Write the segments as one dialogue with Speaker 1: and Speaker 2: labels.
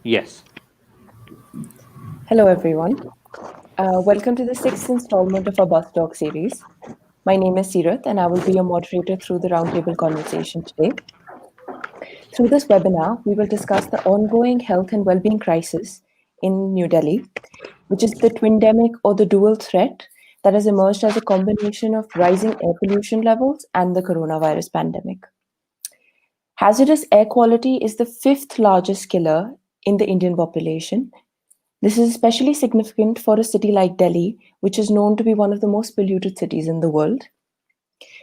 Speaker 1: Yes.
Speaker 2: Hello, everyone. Welcome to the sixth installment of our Bus Talk series. My name is Sirath, and I will be your moderator through the roundtable conversation today. Through this webinar, we will discuss the ongoing health and well-being crisis in New Delhi, which is the twindemic or the dual threat that has emerged as a combination of rising air pollution levels and the coronavirus pandemic. Hazardous air quality is the fifth largest killer in the Indian population. This is especially significant for a city like Delhi, which is known to be one of the most polluted cities in the world.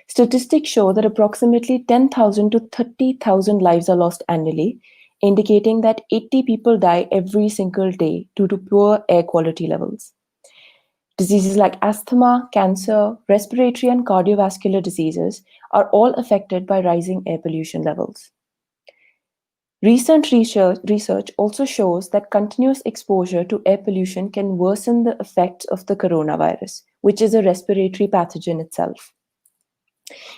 Speaker 2: Statistics show that approximately 10,000 to 30,000 lives are lost annually, indicating that 80 people die every single day due to poor air quality levels. Diseases like asthma, cancer, respiratory and cardiovascular diseases are all affected by rising air pollution levels. Recent research also shows that continuous exposure to air pollution can worsen the effects of the coronavirus, which is a respiratory pathogen itself.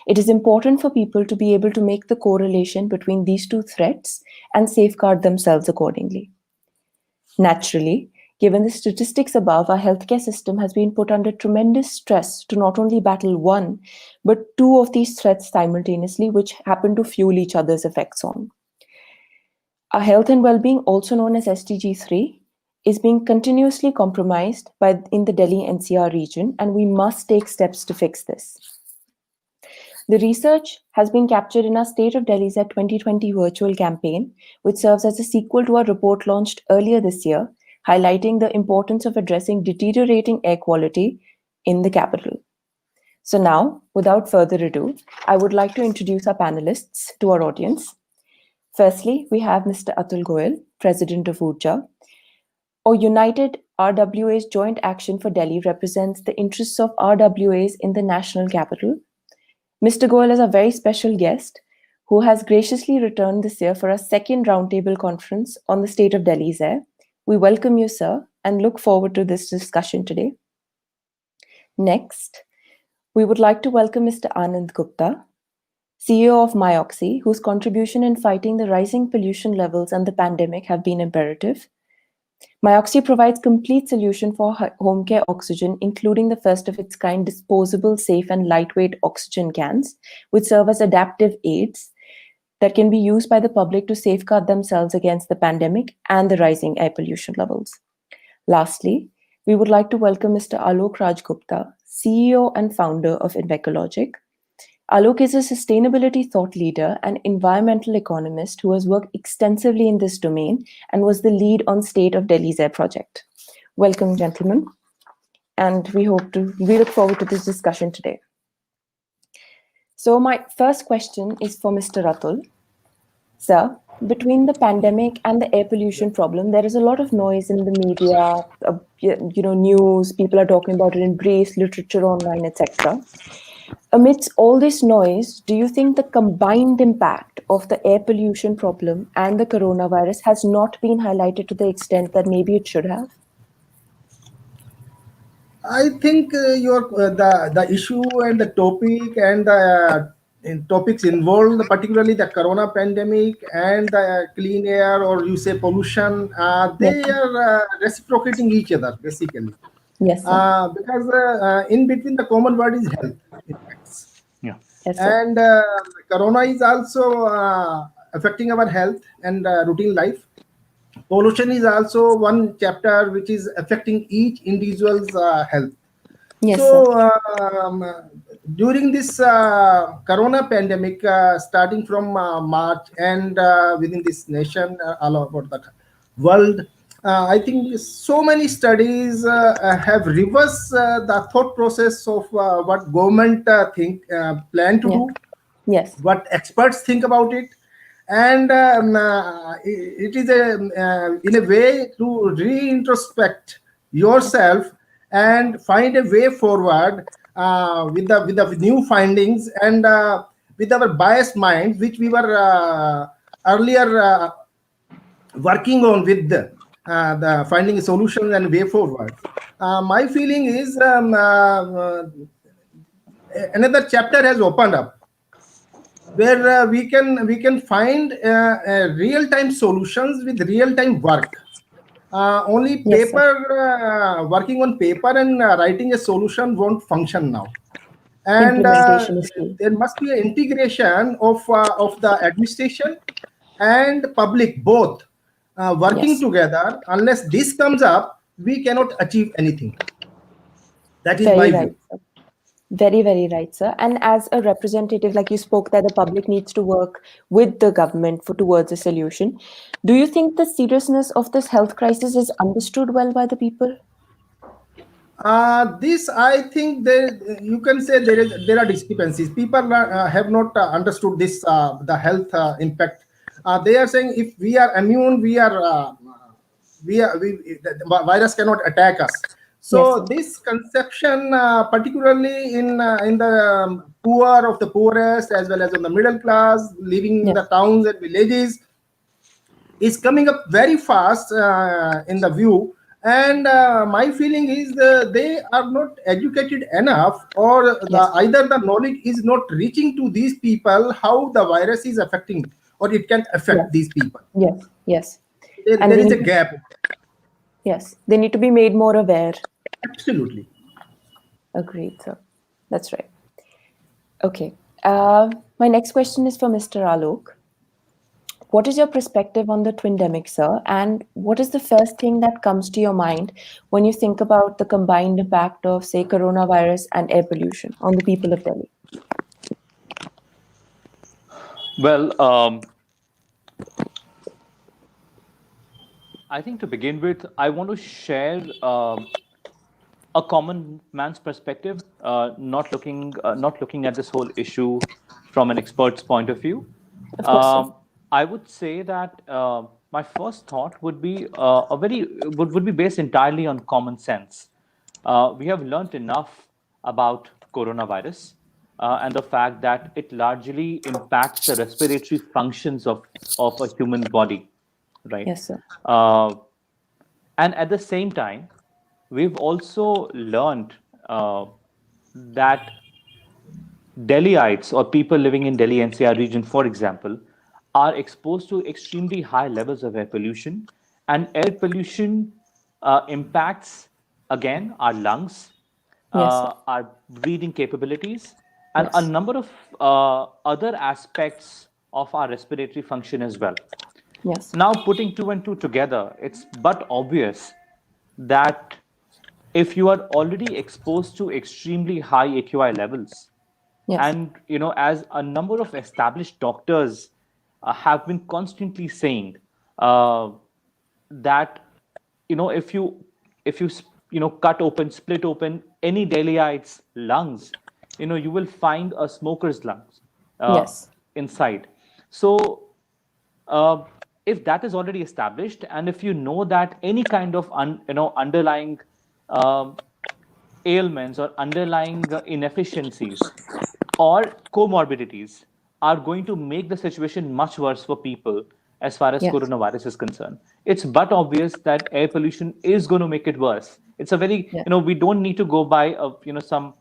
Speaker 2: It is important for people to be able to make the correlation between these two threats and safeguard themselves accordingly. Naturally, given the statistics above, our healthcare system has been put under tremendous stress to not only battle one, but two of these threats simultaneously, which happen to fuel each other's effects on. Our health and well-being, also known as SDG3, is being continuously compromised in the Delhi NCR region, and we must take steps to fix this. The research has been captured in our State of Delhi's 2020 virtual campaign, which serves as a sequel to our report launched earlier this year, highlighting the importance of addressing deteriorating air quality in the capital. So now, without further ado, I would like to introduce our panelists to our audience. Firstly, we have Mr. Atul Goyal, President of URJA. Or United RWA's Joint Action for Delhi represents the interests of RWAs in the national capital. Mr. Goyal is a very special guest who has graciously returned this year for a second roundtable conference on the state of Delhi's air. We welcome you, sir, and look forward to this discussion today. Next, we would like to welcome Mr. Anand Gupta, CEO of MyOxy, whose contribution in fighting the rising pollution levels and the pandemic have been imperative. MyOxy provides complete solution for home care oxygen, including the first of its kind disposable, safe and lightweight oxygen cans, which serve as adaptive aids that can be used by the public to safeguard themselves against the pandemic and the rising air pollution levels. Lastly, we would like to welcome Mr. Alok Gupta, CEO and founder of Envecologic. Alok is a sustainability thought leader and environmental economist who has worked extensively in this domain and was the lead on State of Delhi's Air project. Welcome, gentlemen. And we look forward to this discussion today. So my first question is for Mr. Atul. Sir, between the pandemic and the air pollution problem, there is a lot of noise in the media, news, people are talking about it in briefs, literature online, etc. Amidst all this noise, do you think the combined impact of the air pollution problem and the coronavirus has not been highlighted to the extent that maybe it should have?
Speaker 3: I think the issue and the topic and the topics involved, particularly the corona pandemic and the clean air, or you say pollution, they are reciprocating each other basically.
Speaker 2: Yes, sir.
Speaker 3: Because in between the common word is health impacts.
Speaker 1: Yeah.
Speaker 2: Yes, sir.
Speaker 3: And corona is also affecting our health and routine life. Pollution is also one chapter which is affecting each individual's health.
Speaker 2: Yes,
Speaker 3: so during this corona pandemic, starting from March and within this nation, all over the world, I think so many studies have reversed the thought process of what government plan to do,
Speaker 2: yes,
Speaker 3: what experts think about it. And it is in a way to re-introspect yourself and find a way forward with the new findings and with our biased minds, which we were earlier working on with the finding a solution and way forward. My feeling is another chapter has opened up. where we can find real time solutions with real time work. Only
Speaker 2: Yes, sir.
Speaker 3: paper, working on paper and writing a solution won't function now. And
Speaker 2: Implementation is key.
Speaker 3: there must be an integration of the administration and public both working
Speaker 2: Yes.
Speaker 3: together. Unless this comes up, we cannot achieve anything. That is
Speaker 2: Very
Speaker 3: my
Speaker 2: right,
Speaker 3: view.
Speaker 2: sir. Very, very right, sir. And as a representative, like you spoke, that the public needs to work with the government for towards a solution. Do you think the seriousness of this health crisis is understood well by the people?
Speaker 3: This, I think, you can say there are discrepancies. People have not understood this the health impact. They are saying if we are immune, the virus cannot attack us.
Speaker 2: Yes,
Speaker 3: So
Speaker 2: sir.
Speaker 3: this conception, particularly in the poor of the poorest, as well as on the middle class, living in the
Speaker 2: Yes.
Speaker 3: towns and villages, is coming up very fast in the view. And my feeling is they are not educated enough, or
Speaker 2: Yes, sir.
Speaker 3: either the knowledge is not reaching to these people how the virus is affecting or it can affect
Speaker 2: Yes.
Speaker 3: these people.
Speaker 2: Yes. Yes. And
Speaker 3: There
Speaker 2: they
Speaker 3: is a
Speaker 2: need,
Speaker 3: gap.
Speaker 2: yes, they need to be made more aware.
Speaker 3: Absolutely.
Speaker 2: Agreed, sir. That's right. Okay. My next question is for Mr. Alok. What is your perspective on the Twindemic, sir? And what is the first thing that comes to your mind when you think about the combined impact of, say, coronavirus and air pollution on the people of Delhi?
Speaker 1: Well, I think to begin with, I want to share a common man's perspective, not looking at this whole issue from an expert's point of view.
Speaker 2: Of course, sir.
Speaker 1: I would say that my first thought would be would be based entirely on common sense. We have learned enough about coronavirus and the fact that it largely impacts the respiratory functions of a human body, right?
Speaker 2: Yes, sir.
Speaker 1: Uh, and at the same time, we've also learned that Delhiites or people living in Delhi NCR region, for example, are exposed to extremely high levels of air pollution, and air pollution impacts again our lungs,
Speaker 2: Yes, sir.
Speaker 1: our breathing capabilities, and a
Speaker 2: Yes.
Speaker 1: number of other aspects of our respiratory function as well.
Speaker 2: Yes.
Speaker 1: Now, putting two and two together, it's but obvious that if you are already exposed to extremely high AQI levels,
Speaker 2: Yes.
Speaker 1: and as a number of established doctors have been constantly saying uh, that if you cut open, split open any Delhiite's lungs, you will find a smoker's lungs uh,
Speaker 2: Yes.
Speaker 1: inside. So uh, if that is already established, and if you know that any kind of underlying um ailments or underlying inefficiencies or comorbidities are going to make the situation much worse for people as far as
Speaker 2: Yes.
Speaker 1: coronavirus is concerned. It's but obvious that air pollution is going to make it worse. It's a very,
Speaker 2: Yes.
Speaker 1: we don't need to go by, some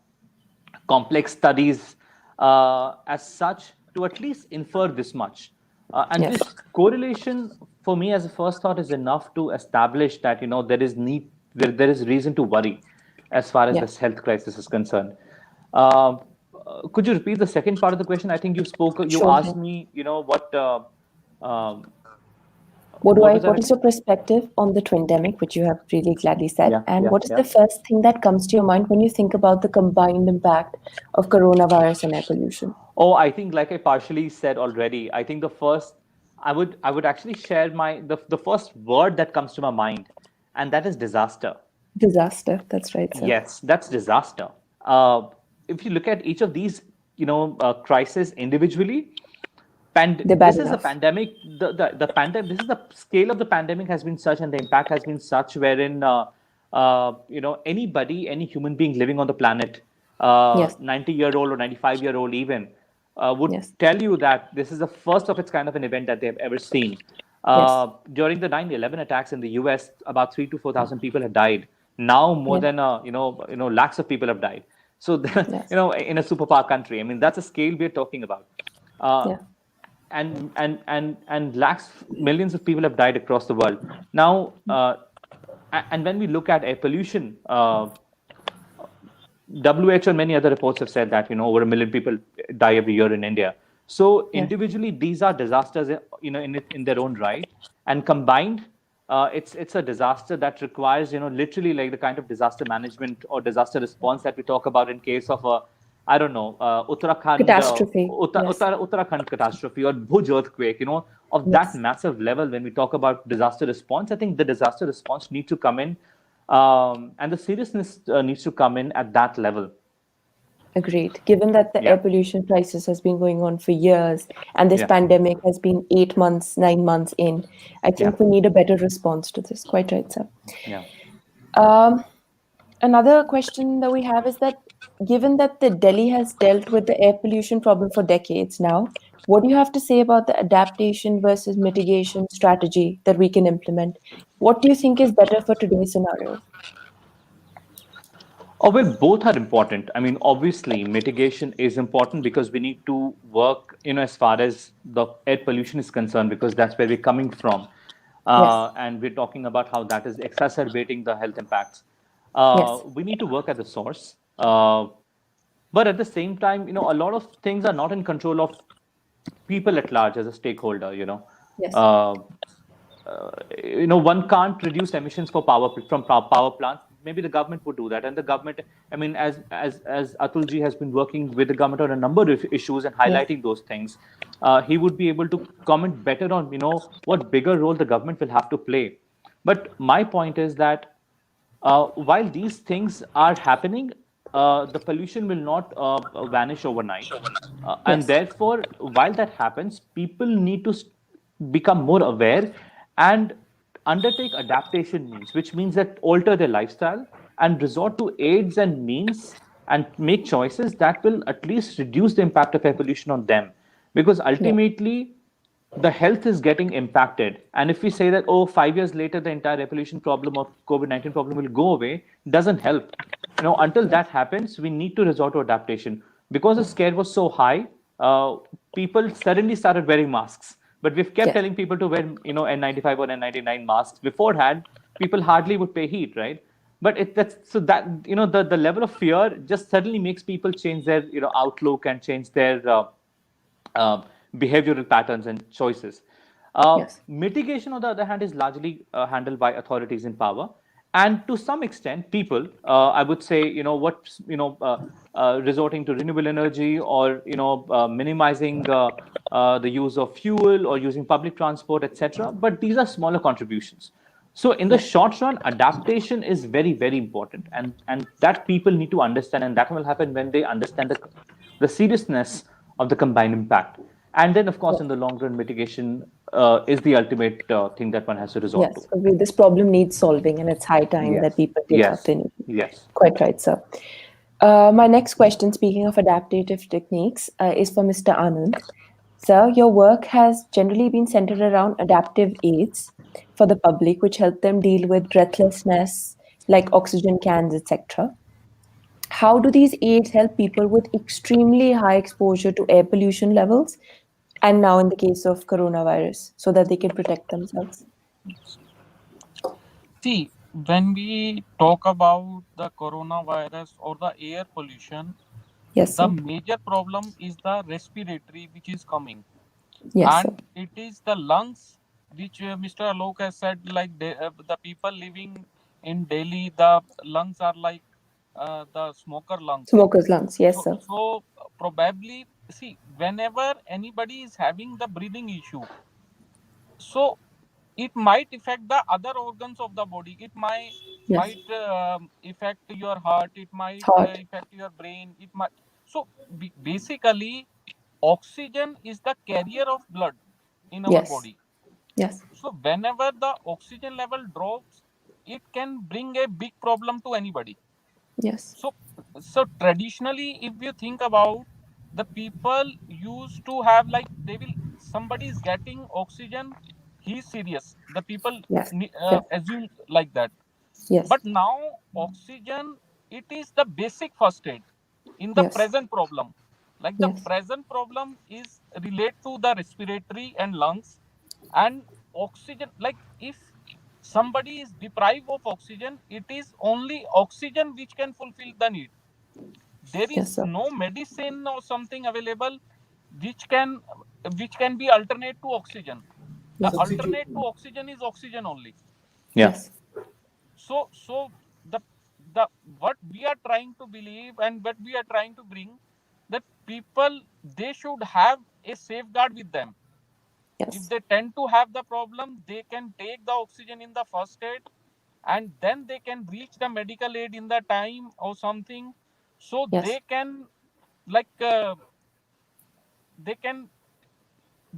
Speaker 1: complex studies as such to at least infer this much. And
Speaker 2: Yes.
Speaker 1: this correlation, for me, as a first thought, is enough to establish that there is reason to worry as far as
Speaker 2: Yeah.
Speaker 1: this health crisis is concerned. Um, could you repeat the second part of the question? I think you
Speaker 2: Sure
Speaker 1: asked
Speaker 2: thing.
Speaker 1: me, um, what was that
Speaker 2: What is
Speaker 1: again?
Speaker 2: your perspective on the Twindemic, which you have really gladly said?
Speaker 1: Yeah,
Speaker 2: And
Speaker 1: yeah,
Speaker 2: what is
Speaker 1: yeah.
Speaker 2: the first thing that comes to your mind when you think about the combined impact of coronavirus and air pollution?
Speaker 1: Oh, I think like I partially said already, I think I would actually share the first word that comes to my mind, and that is disaster.
Speaker 2: Disaster. That's right, sir.
Speaker 1: Yes, that's disaster. Uh, if you look at each of these, crises individually,
Speaker 2: They're bad
Speaker 1: this is a
Speaker 2: enough.
Speaker 1: pandemic. The pandemic. This is the scale of the pandemic has been such, and the impact has been such, wherein anybody, any human being living on the planet,
Speaker 2: Yes.
Speaker 1: 90-year-old or 95-year-old even, would
Speaker 2: Yes.
Speaker 1: tell you that this is the first of its kind of an event that they have ever seen.
Speaker 2: Yes.
Speaker 1: During the 9/11 attacks in the U.S., about 3 to 4 thousand people have died. Now more
Speaker 2: Yeah.
Speaker 1: than lakhs of people have died. So
Speaker 2: Yes.
Speaker 1: in a superpower country, I mean that's a scale we're talking about. uh,
Speaker 2: Yeah.
Speaker 1: and lakhs, millions of people have died across the world. Now, and when we look at air pollution, WHO and many other reports have said that over 1 million people die every year in India. So
Speaker 2: Yes.
Speaker 1: individually, these are disasters, in their own right, and combined, it's a disaster that requires, literally like the kind of disaster management or disaster response that we talk about in case of a, I don't know,
Speaker 2: Catastrophe. Yes.
Speaker 1: Uttarakhand catastrophe or Bhuj earthquake, of that
Speaker 2: Yes.
Speaker 1: massive level. When we talk about disaster response, I think the disaster response needs to come in, and the seriousness needs to come in at that level.
Speaker 2: Agreed. Given that the air
Speaker 1: Yeah,
Speaker 2: pollution crisis has been going on for years and this
Speaker 1: yeah,
Speaker 2: pandemic has been 8 months, 9 months in, I
Speaker 1: yeah,
Speaker 2: think we need a better response to this. Quite right, sir.
Speaker 1: yeah.
Speaker 2: Um, Another question that we have is that given that the Delhi has dealt with the air pollution problem for decades now, what do you have to say about the adaptation versus mitigation strategy that we can implement? What do you think is better for today's scenario?
Speaker 1: Oh, well, both are important. I mean, obviously, mitigation is important because we need to work, as far as the air pollution is concerned, because that's where we're coming from.
Speaker 2: Yes,
Speaker 1: And we're talking about how that is exacerbating the health impacts.
Speaker 2: yes,
Speaker 1: We need to work at the source. But at the same time, a lot of things are not in control of people at large as a stakeholder.
Speaker 2: yes,
Speaker 1: Uh, one can't reduce emissions for from power plants. Maybe the government would do that, and the government, I mean, as Atul ji has been working with the government on a number of issues and
Speaker 2: yes,
Speaker 1: highlighting those things, he would be able to comment better on what bigger role the government will have to play. But my point is that while these things are happening, the pollution will not vanish overnight. And
Speaker 2: yes,
Speaker 1: therefore, while that happens, people need to become more aware and undertake adaptation means, which means that alter their lifestyle and resort to aids and means and make choices that will at least reduce the impact of air pollution on them. Because
Speaker 2: yes,
Speaker 1: ultimately, the health is getting impacted. And if we say that, oh, 5 years later, the entire air pollution problem or COVID-19 problem will go away, doesn't help. Until
Speaker 2: yes,
Speaker 1: that happens, we need to resort to adaptation. Because the scare was so high, people suddenly started wearing masks. But we've kept
Speaker 2: yes,
Speaker 1: telling people to wear, N95 or N99 masks. Beforehand, people hardly would pay heed, right? But that's so that the level of fear just suddenly makes people change their outlook and change their uh, behavioral patterns and choices.
Speaker 2: yes,
Speaker 1: Mitigation, on the other hand, is largely handled by authorities in power, and to some extent, people. I would say, resorting to renewable energy or minimizing the use of fuel or using public transport, etc. But these are smaller contributions. So in the
Speaker 2: yes,
Speaker 1: short run, adaptation is very, very important, and that people need to understand, and that will happen when they understand the seriousness of the combined impact. And then, of course,
Speaker 2: yes.
Speaker 1: in the long run, mitigation is the ultimate thing that one has to resort to.
Speaker 2: Yes, this problem needs solving, and it's high time that
Speaker 1: Yes,
Speaker 2: people take up
Speaker 1: yes,
Speaker 2: the initiative.
Speaker 1: yes.
Speaker 2: Quite right, sir. My next question, speaking of adaptive techniques, is for Mr. Anand. Sir, your work has generally been centered around adaptive aids for the public, which help them deal with breathlessness, like oxygen cans, etc. How do these aids help people with extremely high exposure to air pollution levels, and now in the case of coronavirus, so that they can protect themselves?
Speaker 4: See, when we talk about the coronavirus or the air pollution,
Speaker 2: Yes,
Speaker 4: the
Speaker 2: sir.
Speaker 4: major problem is the respiratory which is coming,
Speaker 2: Yes, sir.
Speaker 4: and it is the lungs which Mr. Alok has said. Like the people living in Delhi, the lungs are like the smoker lungs.
Speaker 2: Smoker's lungs. Yes,
Speaker 4: So,
Speaker 2: sir.
Speaker 4: probably see whenever anybody is having the breathing issue, so it might affect the other organs of the body. It
Speaker 2: Yes.
Speaker 4: might affect your heart. It might
Speaker 2: Heart.
Speaker 4: affect your brain. It might. So basically, oxygen is the carrier of blood in our
Speaker 2: Yes.
Speaker 4: body.
Speaker 2: Yes.
Speaker 4: So whenever the oxygen level drops, it can bring a big problem to anybody.
Speaker 2: Yes.
Speaker 4: So, traditionally, if you think about, the people used to have, like, they will, somebody is getting oxygen, he's serious. The people
Speaker 2: Yes. Yes.
Speaker 4: assume like that.
Speaker 2: Yes.
Speaker 4: But now oxygen, it is the basic first aid in the
Speaker 2: Yes.
Speaker 4: present problem. Like the
Speaker 2: Yes.
Speaker 4: present problem is relate to the respiratory and lungs. And oxygen, like if somebody is deprived of oxygen, it is only oxygen which can fulfill the need. There
Speaker 2: Yes,
Speaker 4: is
Speaker 2: sir.
Speaker 4: no medicine or something available which can be alternate to oxygen. The
Speaker 2: Yes.
Speaker 3: Substitute.
Speaker 4: alternate to oxygen is oxygen only.
Speaker 1: Yeah.
Speaker 2: Yes.
Speaker 4: So the the what we are trying to believe and what we are trying to bring, that people, they should have a safeguard with them. If
Speaker 2: Yes.
Speaker 4: they tend to have the problem, they can take the oxygen in the first aid, and then they can reach the medical aid in the time or something, so
Speaker 2: Yes.
Speaker 4: they can, like they can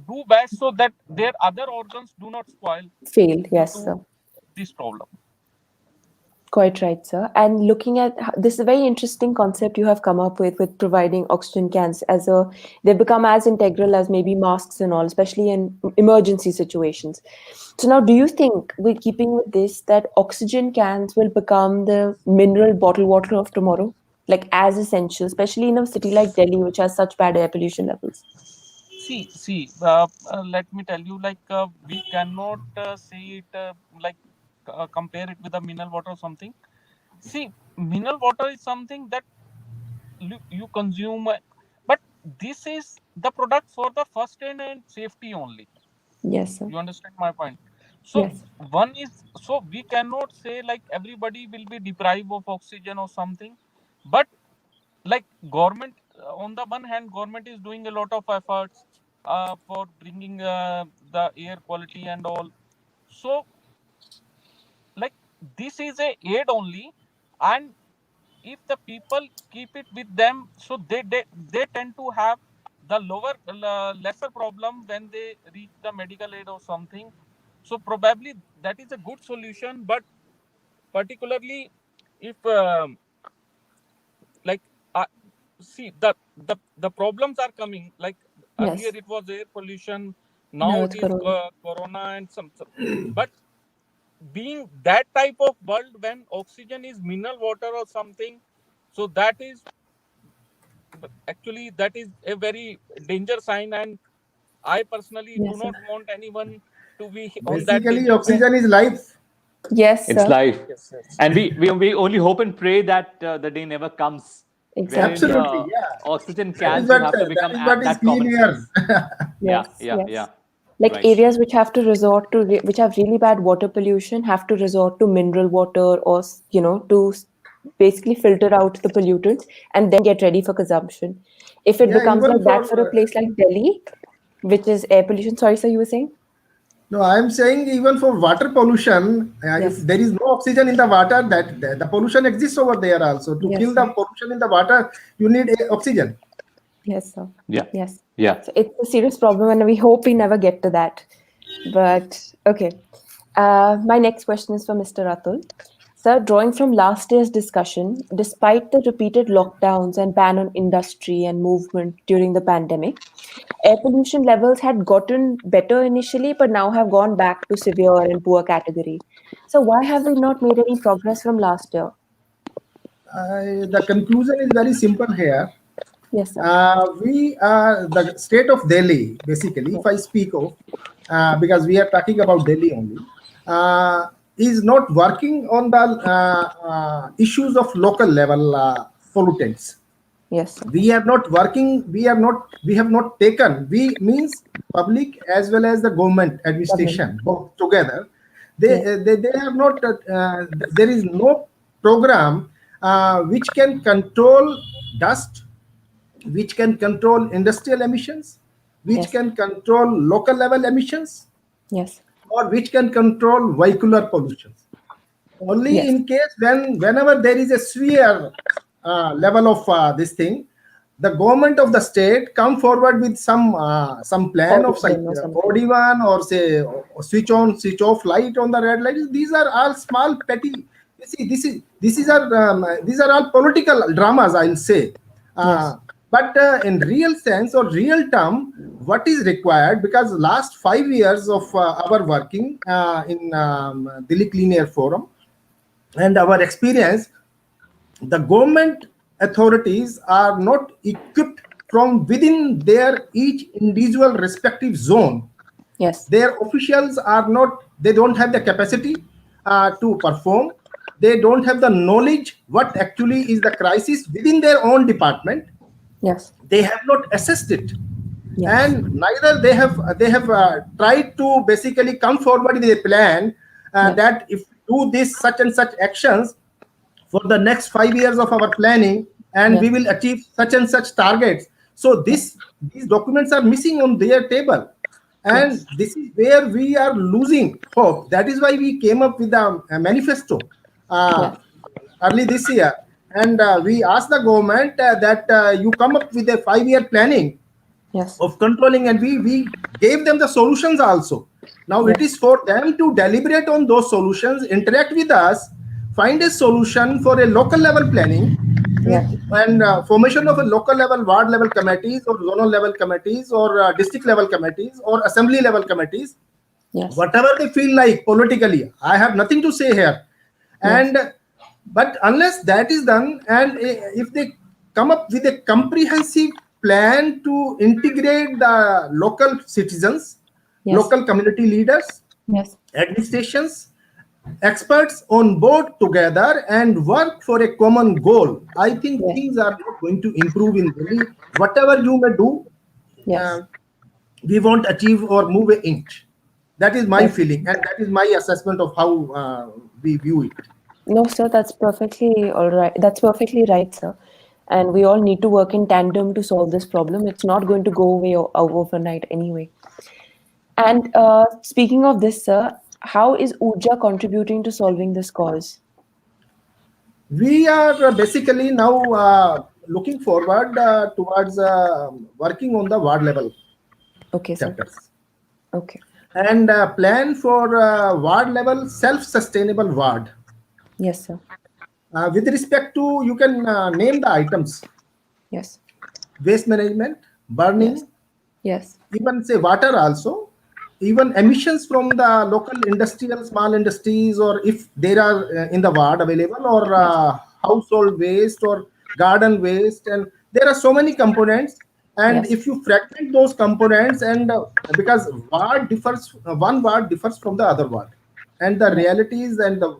Speaker 4: do best so that their other organs do not spoil
Speaker 2: Failed.
Speaker 4: due
Speaker 2: Yes,
Speaker 4: to
Speaker 2: sir.
Speaker 4: this problem.
Speaker 2: Quite right, sir. And looking at this is a very interesting concept you have come up with providing oxygen cans as a, they become as integral as maybe masks and all, especially in emergency situations. So now, do you think, with keeping with this, that oxygen cans will become the mineral bottled water of tomorrow, like as essential, especially in a city like Delhi, which has such bad air pollution levels?
Speaker 4: Let me tell you, we cannot say it compare it with the mineral water or something. See, mineral water is something that you consume, but this is the product for the first aid and safety only.
Speaker 2: Yes, sir.
Speaker 4: You understand my point? So
Speaker 2: Yes.
Speaker 4: one is, so we cannot say like everybody will be deprived of oxygen or something, but like government, on the one hand, government is doing a lot of efforts for bringing the air quality and all. So like this is a aid only, and if the people keep it with them, so they tend to have the lesser problem when they reach the medical aid or something. So probably that is a good solution, but particularly if like uh, see the problems are coming, like earlier
Speaker 2: Yes.
Speaker 4: it was air pollution, now
Speaker 2: Now
Speaker 4: it
Speaker 2: it's
Speaker 4: is
Speaker 2: corona.
Speaker 4: corona and some. But being that type of world, when oxygen is mineral water or something, so that is actually, that is a very danger sign, and I personally do
Speaker 2: Yes, sir.
Speaker 4: not want anyone to be on that
Speaker 3: Basically,
Speaker 4: danger
Speaker 2: Yes.
Speaker 4: sign.
Speaker 3: oxygen is life.
Speaker 2: Yes,
Speaker 1: It's
Speaker 2: sir.
Speaker 1: life.
Speaker 4: Yes, yes.
Speaker 1: And we only hope and pray that the day never comes wherein
Speaker 2: Exactly.
Speaker 3: Absolutely, yeah.
Speaker 1: oxygen
Speaker 3: That is
Speaker 1: cans will
Speaker 3: what
Speaker 1: have to
Speaker 3: that
Speaker 1: become
Speaker 3: is what is
Speaker 1: that
Speaker 3: clean air.
Speaker 1: commonplace. Yeah,
Speaker 2: Yes,
Speaker 1: yeah,
Speaker 2: yes.
Speaker 1: yeah.
Speaker 2: Like
Speaker 1: Right.
Speaker 2: areas which have to resort to, which have really bad water pollution, have to resort to mineral water or, to basically filter out the pollutants and then get ready for consumption. If it
Speaker 3: Yeah,
Speaker 2: becomes
Speaker 3: even
Speaker 2: like
Speaker 3: for
Speaker 2: that for a place like Delhi, which is air pollution, sorry, sir, you were saying?
Speaker 3: no, I am saying even for water pollution, if
Speaker 2: Yes,
Speaker 3: there is no oxygen in the water, that the pollution exists over there also. To
Speaker 2: yes,
Speaker 3: kill the
Speaker 2: sir.
Speaker 3: pollution in the water, you need oxygen.
Speaker 2: Yes, sir.
Speaker 1: Yeah,
Speaker 2: Yes.
Speaker 1: yeah.
Speaker 2: So it's a serious problem, and we hope we never get to that. But okay. My next question is for Mr. Atul. Sir, drawing from last year's discussion, despite the repeated lockdowns and ban on industry and movement during the pandemic, air pollution levels had gotten better initially, but now have gone back to severe and poor category. So, why have we not made any progress from last year?
Speaker 3: The conclusion is very simple here.
Speaker 2: Yes, sir.
Speaker 3: We the state of Delhi, basically, if
Speaker 2: Yes,
Speaker 3: I speak of, because we are talking about Delhi only, is not working on the issues of local level pollutants.
Speaker 2: yes, sir.
Speaker 3: We are not working. We have not taken. We means public as well as the government
Speaker 2: Government.
Speaker 3: administration both together. They
Speaker 2: Yes,
Speaker 3: they have not. There is no program which can control dust, which can control industrial emissions, which
Speaker 2: yes,
Speaker 3: can control local level emissions,
Speaker 2: yes,
Speaker 3: or which can control vehicular pollutions. Only
Speaker 2: yes.
Speaker 3: in case whenever there is a severe level of this thing, the government of the state come forward with some plan of
Speaker 2: Origin or something.
Speaker 3: odd one, or say switch on switch off light on the red light. These are all small petty. You see, these are all political dramas, I'll say.
Speaker 2: Yes,
Speaker 3: But in real sense or real term, what is required, because last 5 years of our working in Delhi Clean Air Forum and our experience, the government authorities are not equipped from within their each individual respective zone.
Speaker 2: Yes.
Speaker 3: Their officials are not, they don't have the capacity to perform. They don't have the knowledge what actually is the crisis within their own department.
Speaker 2: Yes.
Speaker 3: They have not assessed it.
Speaker 2: Yes.
Speaker 3: And neither they have tried to basically come forward with a plan
Speaker 2: Yes.
Speaker 3: that if we do this such and such actions for the next 5 years of our planning, and we
Speaker 2: Yes.
Speaker 3: will achieve such and such targets. So these documents are missing on their table, and
Speaker 2: Yes.
Speaker 3: this is where we are losing hope. That is why we came up with a manifesto
Speaker 2: Yes.
Speaker 3: early this year, and we asked the government that you come up with a 5-year planning
Speaker 2: Yes.
Speaker 3: of controlling, and we gave them the solutions also. Now it
Speaker 2: Yes.
Speaker 3: is for them to deliberate on those solutions, interact with us, find a solution for a local level planning with,
Speaker 2: Yes.
Speaker 3: and formation of a local level, ward level committees, or zonal level committees, or district level committees, or assembly level committees,
Speaker 2: Yes.
Speaker 3: whatever they feel like politically. I have nothing to say here. And but unless that is done, and if they come up with a comprehensive plan to integrate the local citizens,
Speaker 2: Yes.
Speaker 3: local community leaders,
Speaker 2: Yes.
Speaker 3: administrations, experts on board together and work for a common goal, I think
Speaker 2: Yes.
Speaker 3: things are not going to improve in Delhi. Whatever you may do,
Speaker 2: Yes.
Speaker 3: we won't achieve or move an inch. That is my
Speaker 2: Yes.
Speaker 3: feeling, and that is my assessment of how we view it.
Speaker 2: No, sir, that's perfectly all right. That's perfectly right, sir. And we all need to work in tandem to solve this problem. It's not going to go away overnight anyway. And speaking of this, sir, how is URJA contributing to solving this cause?
Speaker 3: We are basically now looking forward towards working on the ward level
Speaker 2: Okay, sir.
Speaker 3: chapters,
Speaker 2: Okay.
Speaker 3: and plan for ward level self-sustainable ward.
Speaker 2: Yes, sir.
Speaker 3: With respect to, you can name the items:
Speaker 2: Yes.
Speaker 3: waste management, burning,
Speaker 2: Yes. Yes.
Speaker 3: even say water also, even emissions from the local industrial small industries, or if there are in the ward available, or household waste or garden waste. And there are so many components, and
Speaker 2: Yes.
Speaker 3: if you fragment those components, and because one ward differs from the other ward, and the realities and the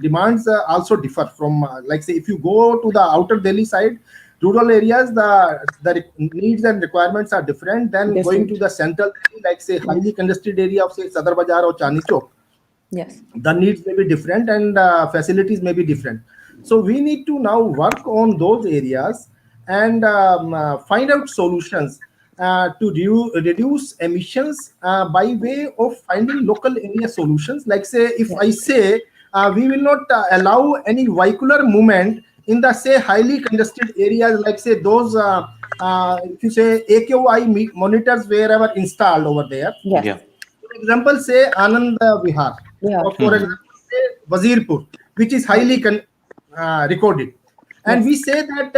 Speaker 3: demands also differ from like say, if you go to the outer Delhi side, rural areas, the needs and requirements are different than going to the central Delhi, like say highly congested area of say Sadar Bazaar or Chandni Chowk.
Speaker 2: Yes.
Speaker 3: The needs may be different, and facilities may be different. So we need to now work on those areas and find out solutions to reduce emissions by way of finding local area solutions. Like say, if I say we will not allow any vehicular movement in the say highly congested areas, like say those if you say AQI monitors wherever installed over there.
Speaker 2: Yes.
Speaker 1: Yeah.
Speaker 3: For example, say Anand Vihar,
Speaker 2: Yeah.
Speaker 3: or for example, say Wazirpur, which is highly recorded. And we say that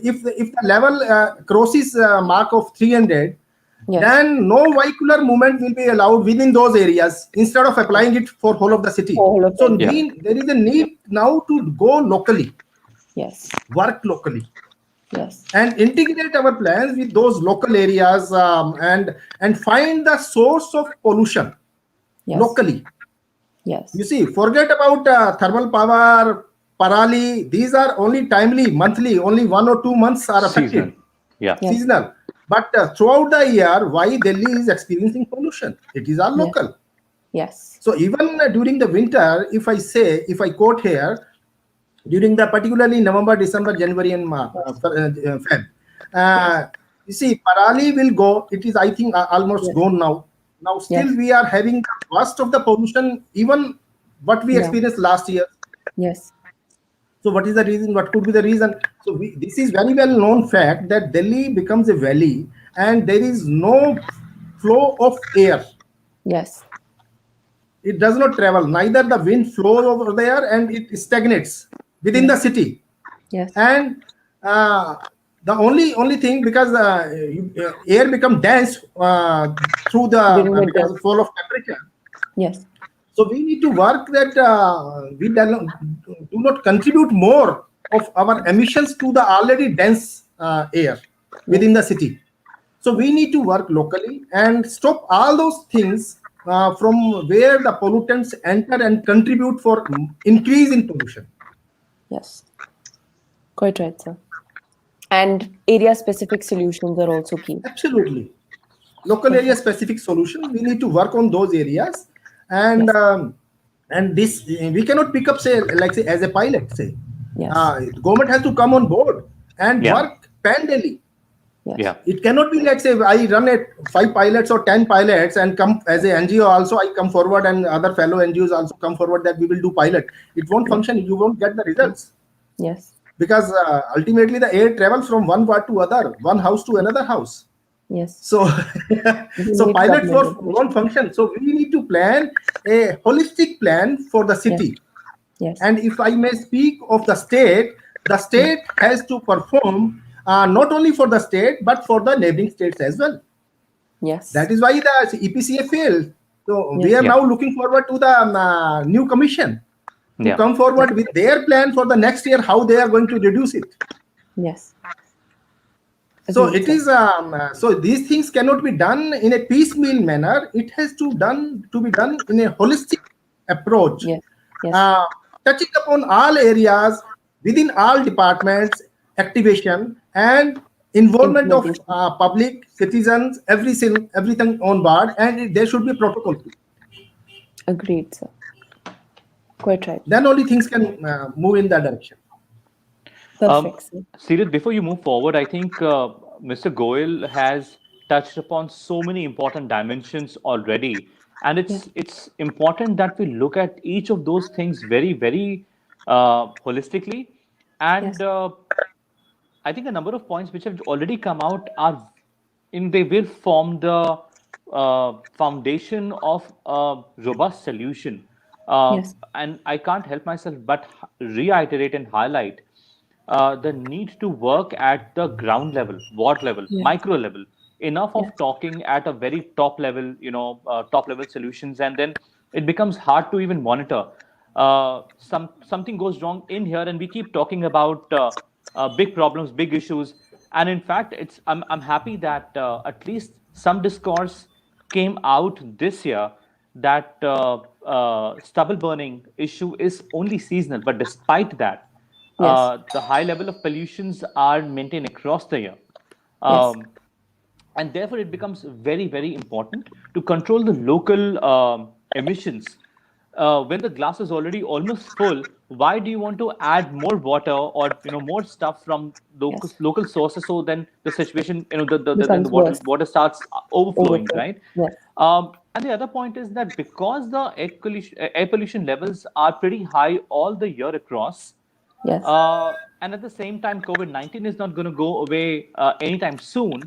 Speaker 3: if the level crosses mark of 300,
Speaker 2: Yes.
Speaker 3: then no vehicular movement will be allowed within those areas, instead of applying it for whole of the city.
Speaker 2: Whole of
Speaker 3: So
Speaker 2: Delhi.
Speaker 3: there is a need now to go locally,
Speaker 2: Yes.
Speaker 3: work locally,
Speaker 2: Yes.
Speaker 3: and integrate our plans with those local areas, and find the source of pollution
Speaker 2: Yes.
Speaker 3: locally.
Speaker 2: Yes.
Speaker 3: You see, forget about thermal power, parali. These are only timely, monthly. Only 1 or 2 months are affected.
Speaker 1: Seasonal. Yeah.
Speaker 2: Yes.
Speaker 3: Seasonal. But throughout the year, why Delhi is experiencing pollution? It is all
Speaker 2: Yes.
Speaker 3: local.
Speaker 2: Yes.
Speaker 3: So even during the winter, if I quote here, during the particularly November, December, January, and Feb, you see, parali will go. It is, I think, almost gone now. Now still
Speaker 2: Yes.
Speaker 3: we are having the worst of the pollution, even what we experienced last year.
Speaker 2: Yes.
Speaker 3: So what is the reason? What could be the reason? So this is very well known fact that Delhi becomes a valley and there is no flow of air.
Speaker 2: Yes.
Speaker 3: It does not travel. Neither the wind flows over there, and it stagnates within the city.
Speaker 2: Yes.
Speaker 3: And the only thing, because air become dense through
Speaker 2: During
Speaker 3: the
Speaker 2: winter.
Speaker 3: because of fall of temperature.
Speaker 2: Yes.
Speaker 3: So we need to work that we do not contribute more of our emissions to the already dense air. within the city. So we need to work locally and stop all those things from where the pollutants enter and contribute for increase in pollution.
Speaker 2: Yes. Quite right, sir. And area-specific solutions are also key.
Speaker 3: Absolutely. Local area specific solution. We need to work on those areas, and
Speaker 2: Yes.
Speaker 3: and this we cannot pick up say as a pilot say.
Speaker 2: Yes.
Speaker 3: Government has to come on board and
Speaker 1: Yeah.
Speaker 3: work pan-Delhi.
Speaker 2: Yes.
Speaker 1: Yeah.
Speaker 3: It cannot be like say I run at 5 pilots or 10 pilots and come as a NGO also I come forward and other fellow NGOs also come forward that we will do pilot. It won't function. You won't get the results
Speaker 2: Yes.
Speaker 3: because ultimately the air travels from one ward to other, one house to another house.
Speaker 2: Yes.
Speaker 3: So,
Speaker 2: We
Speaker 3: so
Speaker 2: need
Speaker 3: pilot force
Speaker 2: government
Speaker 3: won't function. So we need to plan a holistic plan for the city.
Speaker 2: Yes.
Speaker 3: And if I may speak of the state has to perform not only for the state but for the neighboring states as well.
Speaker 2: Yes.
Speaker 3: That is why the EPCA failed. So we
Speaker 2: Yes.
Speaker 3: are
Speaker 1: Yeah.
Speaker 3: now looking forward to the new commission to
Speaker 1: Yeah.
Speaker 3: come forward with their plan for the next year, how they are going to reduce it.
Speaker 2: Yes.
Speaker 3: So
Speaker 2: Agreed,
Speaker 3: it
Speaker 2: sir.
Speaker 3: is. So these things cannot be done in a piecemeal manner. It has to be done in a holistic approach,
Speaker 2: Yes. Yes.
Speaker 3: touching upon all areas within all departments, activation and involvement of
Speaker 2: Implementation.
Speaker 3: public citizens, everything on board, and there should be a protocol too.
Speaker 2: Agreed, sir. Quite right.
Speaker 3: Then only things can move in that direction.
Speaker 2: Perfect, sir.
Speaker 1: Sirit, before you move forward, I think Mr. Goyal has touched upon so many important dimensions already, and it's important that we look at each of those things very, very holistically. And
Speaker 2: Yes.
Speaker 1: I think a number of points which have already come out are in they will form the foundation of a robust solution.
Speaker 2: Yes.
Speaker 1: And I can't help myself but reiterate and highlight the need to work at the ground level, ward level,
Speaker 2: Yes.
Speaker 1: micro level. Enough
Speaker 2: Yes.
Speaker 1: of talking at a very top level, top level solutions, and then it becomes hard to even monitor. Something goes wrong in here, and we keep talking about big problems, big issues, and in fact, I'm happy that at least some discourse came out this year that stubble burning issue is only seasonal, but despite that,
Speaker 2: Yes.
Speaker 1: the high level of pollutions are maintained across the year.
Speaker 2: Yes.
Speaker 1: And therefore, it becomes very, very important to control the local emissions. When the glass is already almost full, why do you want to add more water or more stuff from
Speaker 2: Yes.
Speaker 1: local sources? So then the situation, then the
Speaker 2: Becomes worse.
Speaker 1: water starts overflowing,
Speaker 2: Overflow.
Speaker 1: right?
Speaker 2: Yes.
Speaker 1: And the other point is that because the air pollution levels are pretty high all the year across,
Speaker 2: Yes.
Speaker 1: and at the same time, COVID-19 is not going to go away anytime soon,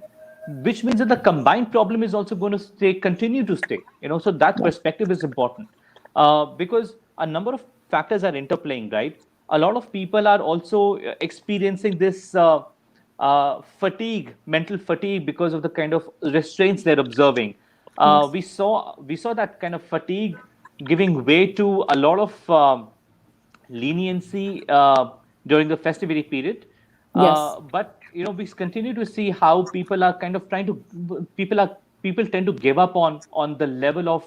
Speaker 1: which means that the combined problem is also going to continue to stay. So that
Speaker 2: Yes.
Speaker 1: perspective is important because a number of factors are interplaying, right? A lot of people are also experiencing this fatigue, mental fatigue, because of the kind of restraints they're observing.
Speaker 2: Yes.
Speaker 1: We saw that kind of fatigue giving way to a lot of leniency during the festivity period.
Speaker 2: Yes.
Speaker 1: But we continue to see how people are kind of trying to people tend to give up on the level of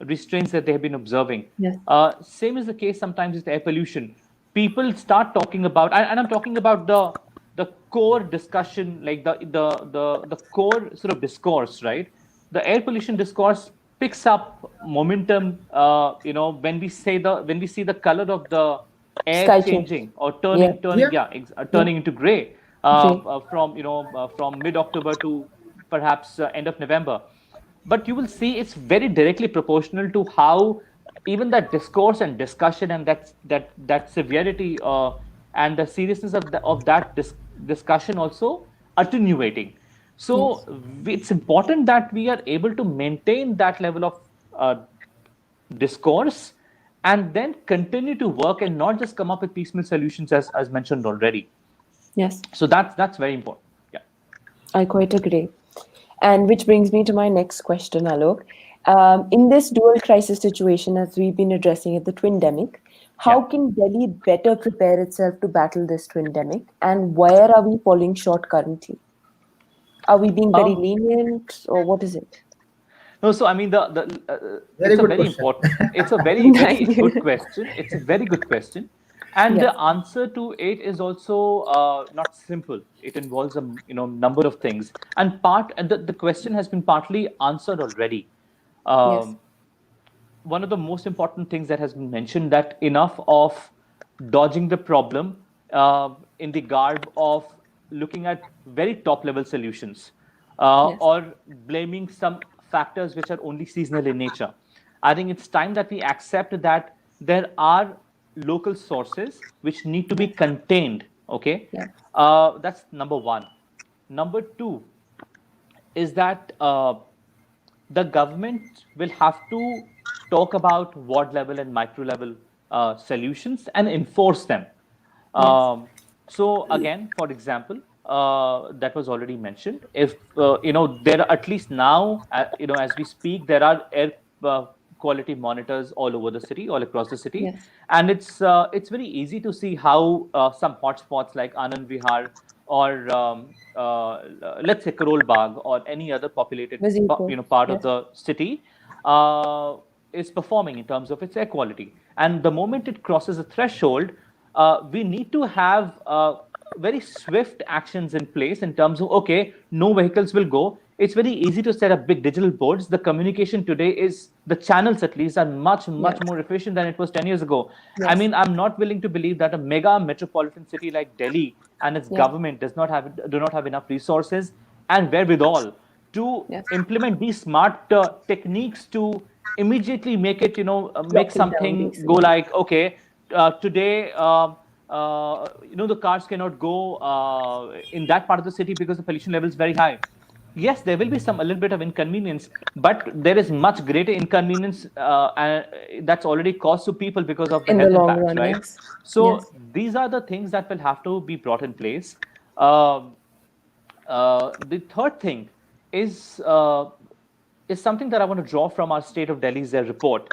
Speaker 1: restraints that they have been observing.
Speaker 2: Yes.
Speaker 1: Same is the case sometimes with air pollution. People start talking about, and I'm talking about the core discussion, like the core sort of discourse, right? The air pollution discourse picks up momentum, when we see the color of the air
Speaker 2: Sky change.
Speaker 1: changing or
Speaker 2: Yeah.
Speaker 1: turning,
Speaker 3: Yeah.
Speaker 1: turning into gray
Speaker 2: Gray.
Speaker 1: from mid October to perhaps end of November. But you will see it's very directly proportional to how even that discourse and discussion and that severity and the seriousness of that discussion also attenuating.
Speaker 2: Yes.
Speaker 1: So it's important that we are able to maintain that level of discourse and then continue to work and not just come up with piecemeal solutions as mentioned already.
Speaker 2: Yes.
Speaker 1: So that's very important. Yeah.
Speaker 2: I quite agree. And which brings me to my next question, Alok. In this dual crisis situation, as we've been addressing it, the twindemic, how
Speaker 1: Yeah.
Speaker 2: can Delhi better prepare itself to battle this twindemic, and where are we falling short currently? Are we being very
Speaker 1: Um,
Speaker 2: lenient, or what is it?
Speaker 1: No, so I mean
Speaker 3: Very
Speaker 1: it's a
Speaker 3: good
Speaker 1: very
Speaker 3: question.
Speaker 1: important, it's a very
Speaker 2: Thank
Speaker 1: good
Speaker 2: you.
Speaker 1: question. It's a very good question, and
Speaker 2: Yes.
Speaker 1: the answer to it is also not simple. It involves a number of things, and the question has been partly answered already.
Speaker 2: Yes.
Speaker 1: Um, One of the most important things that has been mentioned, that enough of dodging the problem in the garb of looking at very top level solutions
Speaker 2: Yes.
Speaker 1: or blaming some factors which are only seasonal in nature. I think it's time that we accept that there are local sources which need to be
Speaker 2: Yes.
Speaker 1: contained. Okay,
Speaker 2: Yes.
Speaker 1: that's number one. Number two is that the government will have to talk about ward level and micro level solutions and enforce them.
Speaker 2: Yes.
Speaker 1: Um, so again, for example, that was already mentioned. If there are, at least now, as we speak, there are air quality monitors all over the city, all across the city,
Speaker 2: Yes.
Speaker 1: and it's very easy to see how some hotspots like Anand Vihar or let's say Karol Bagh or any other populated
Speaker 2: Vizipur.
Speaker 1: part of
Speaker 2: Yes.
Speaker 1: the city uh, is performing in terms of its air quality. And the moment it crosses a threshold, we need to have very swift actions in place in terms of, okay, no vehicles will go. It's very easy to set up big digital boards. The communication today is, the channels at least are much,
Speaker 2: Yes.
Speaker 1: much more efficient than it was 10 years ago. I
Speaker 2: Yes.
Speaker 1: mean, I'm not willing to believe that a mega metropolitan city like Delhi and its
Speaker 2: Yeah.
Speaker 1: government do not have enough resources and wherewithal to
Speaker 2: Yes.
Speaker 1: implement these smart techniques to immediately make it, make
Speaker 2: Lock it down,
Speaker 1: something go
Speaker 2: basically.
Speaker 1: like, okay, today, the cars cannot go in that part of the city because the pollution level is very high. Yes, there will be a little bit of inconvenience, but there is much greater inconvenience that's already caused to people because of the
Speaker 2: In the
Speaker 1: health
Speaker 2: long
Speaker 1: impacts,
Speaker 2: run,
Speaker 1: right?
Speaker 2: yes.
Speaker 1: So
Speaker 2: Yes.
Speaker 1: these are the things that will have to be brought in place. Um the third thing is uh, is something that I want to draw from our State of Delhi's report,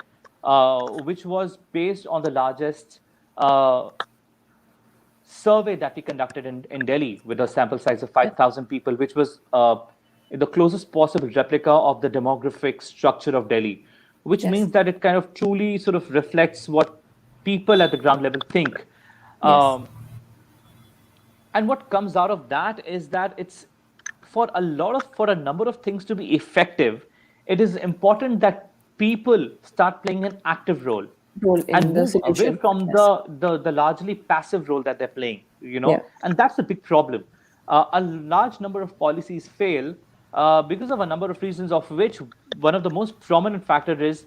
Speaker 1: which was based on the largest survey that we conducted in Delhi with a sample size of
Speaker 2: Yes.
Speaker 1: 5,000 people, which was the closest possible replica of the demographic structure of Delhi, which
Speaker 2: Yes.
Speaker 1: means that it kind of truly sort of reflects what people at the ground level think.
Speaker 2: Yes.
Speaker 1: Um, and what comes out of that is that it's, for a number of things to be effective, it is important that people start playing an active role
Speaker 2: Role
Speaker 1: and
Speaker 2: in the
Speaker 1: move away
Speaker 2: solution.
Speaker 1: from
Speaker 2: Yes.
Speaker 1: the largely passive role that they're playing,
Speaker 2: Yeah.
Speaker 1: and that's a big problem. A large number of policies fail because of a number of reasons, of which one of the most prominent factor is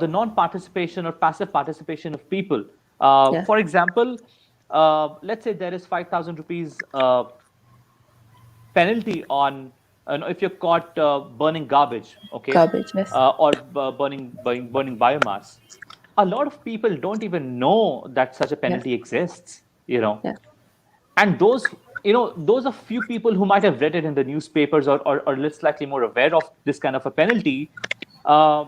Speaker 1: the non-participation or passive participation of people.
Speaker 2: Yes.
Speaker 1: For example, let's say there is 5,000 rupees penalty on, if you're caught burning garbage, okay,
Speaker 2: Garbage. Yes.
Speaker 1: or burning biomass. A lot of people don't even know that such a
Speaker 2: Yes.
Speaker 1: penalty exists,
Speaker 2: Yes.
Speaker 1: and those are few people who might have read it in the newspapers, or less slightly more aware of this kind of a penalty. Uh,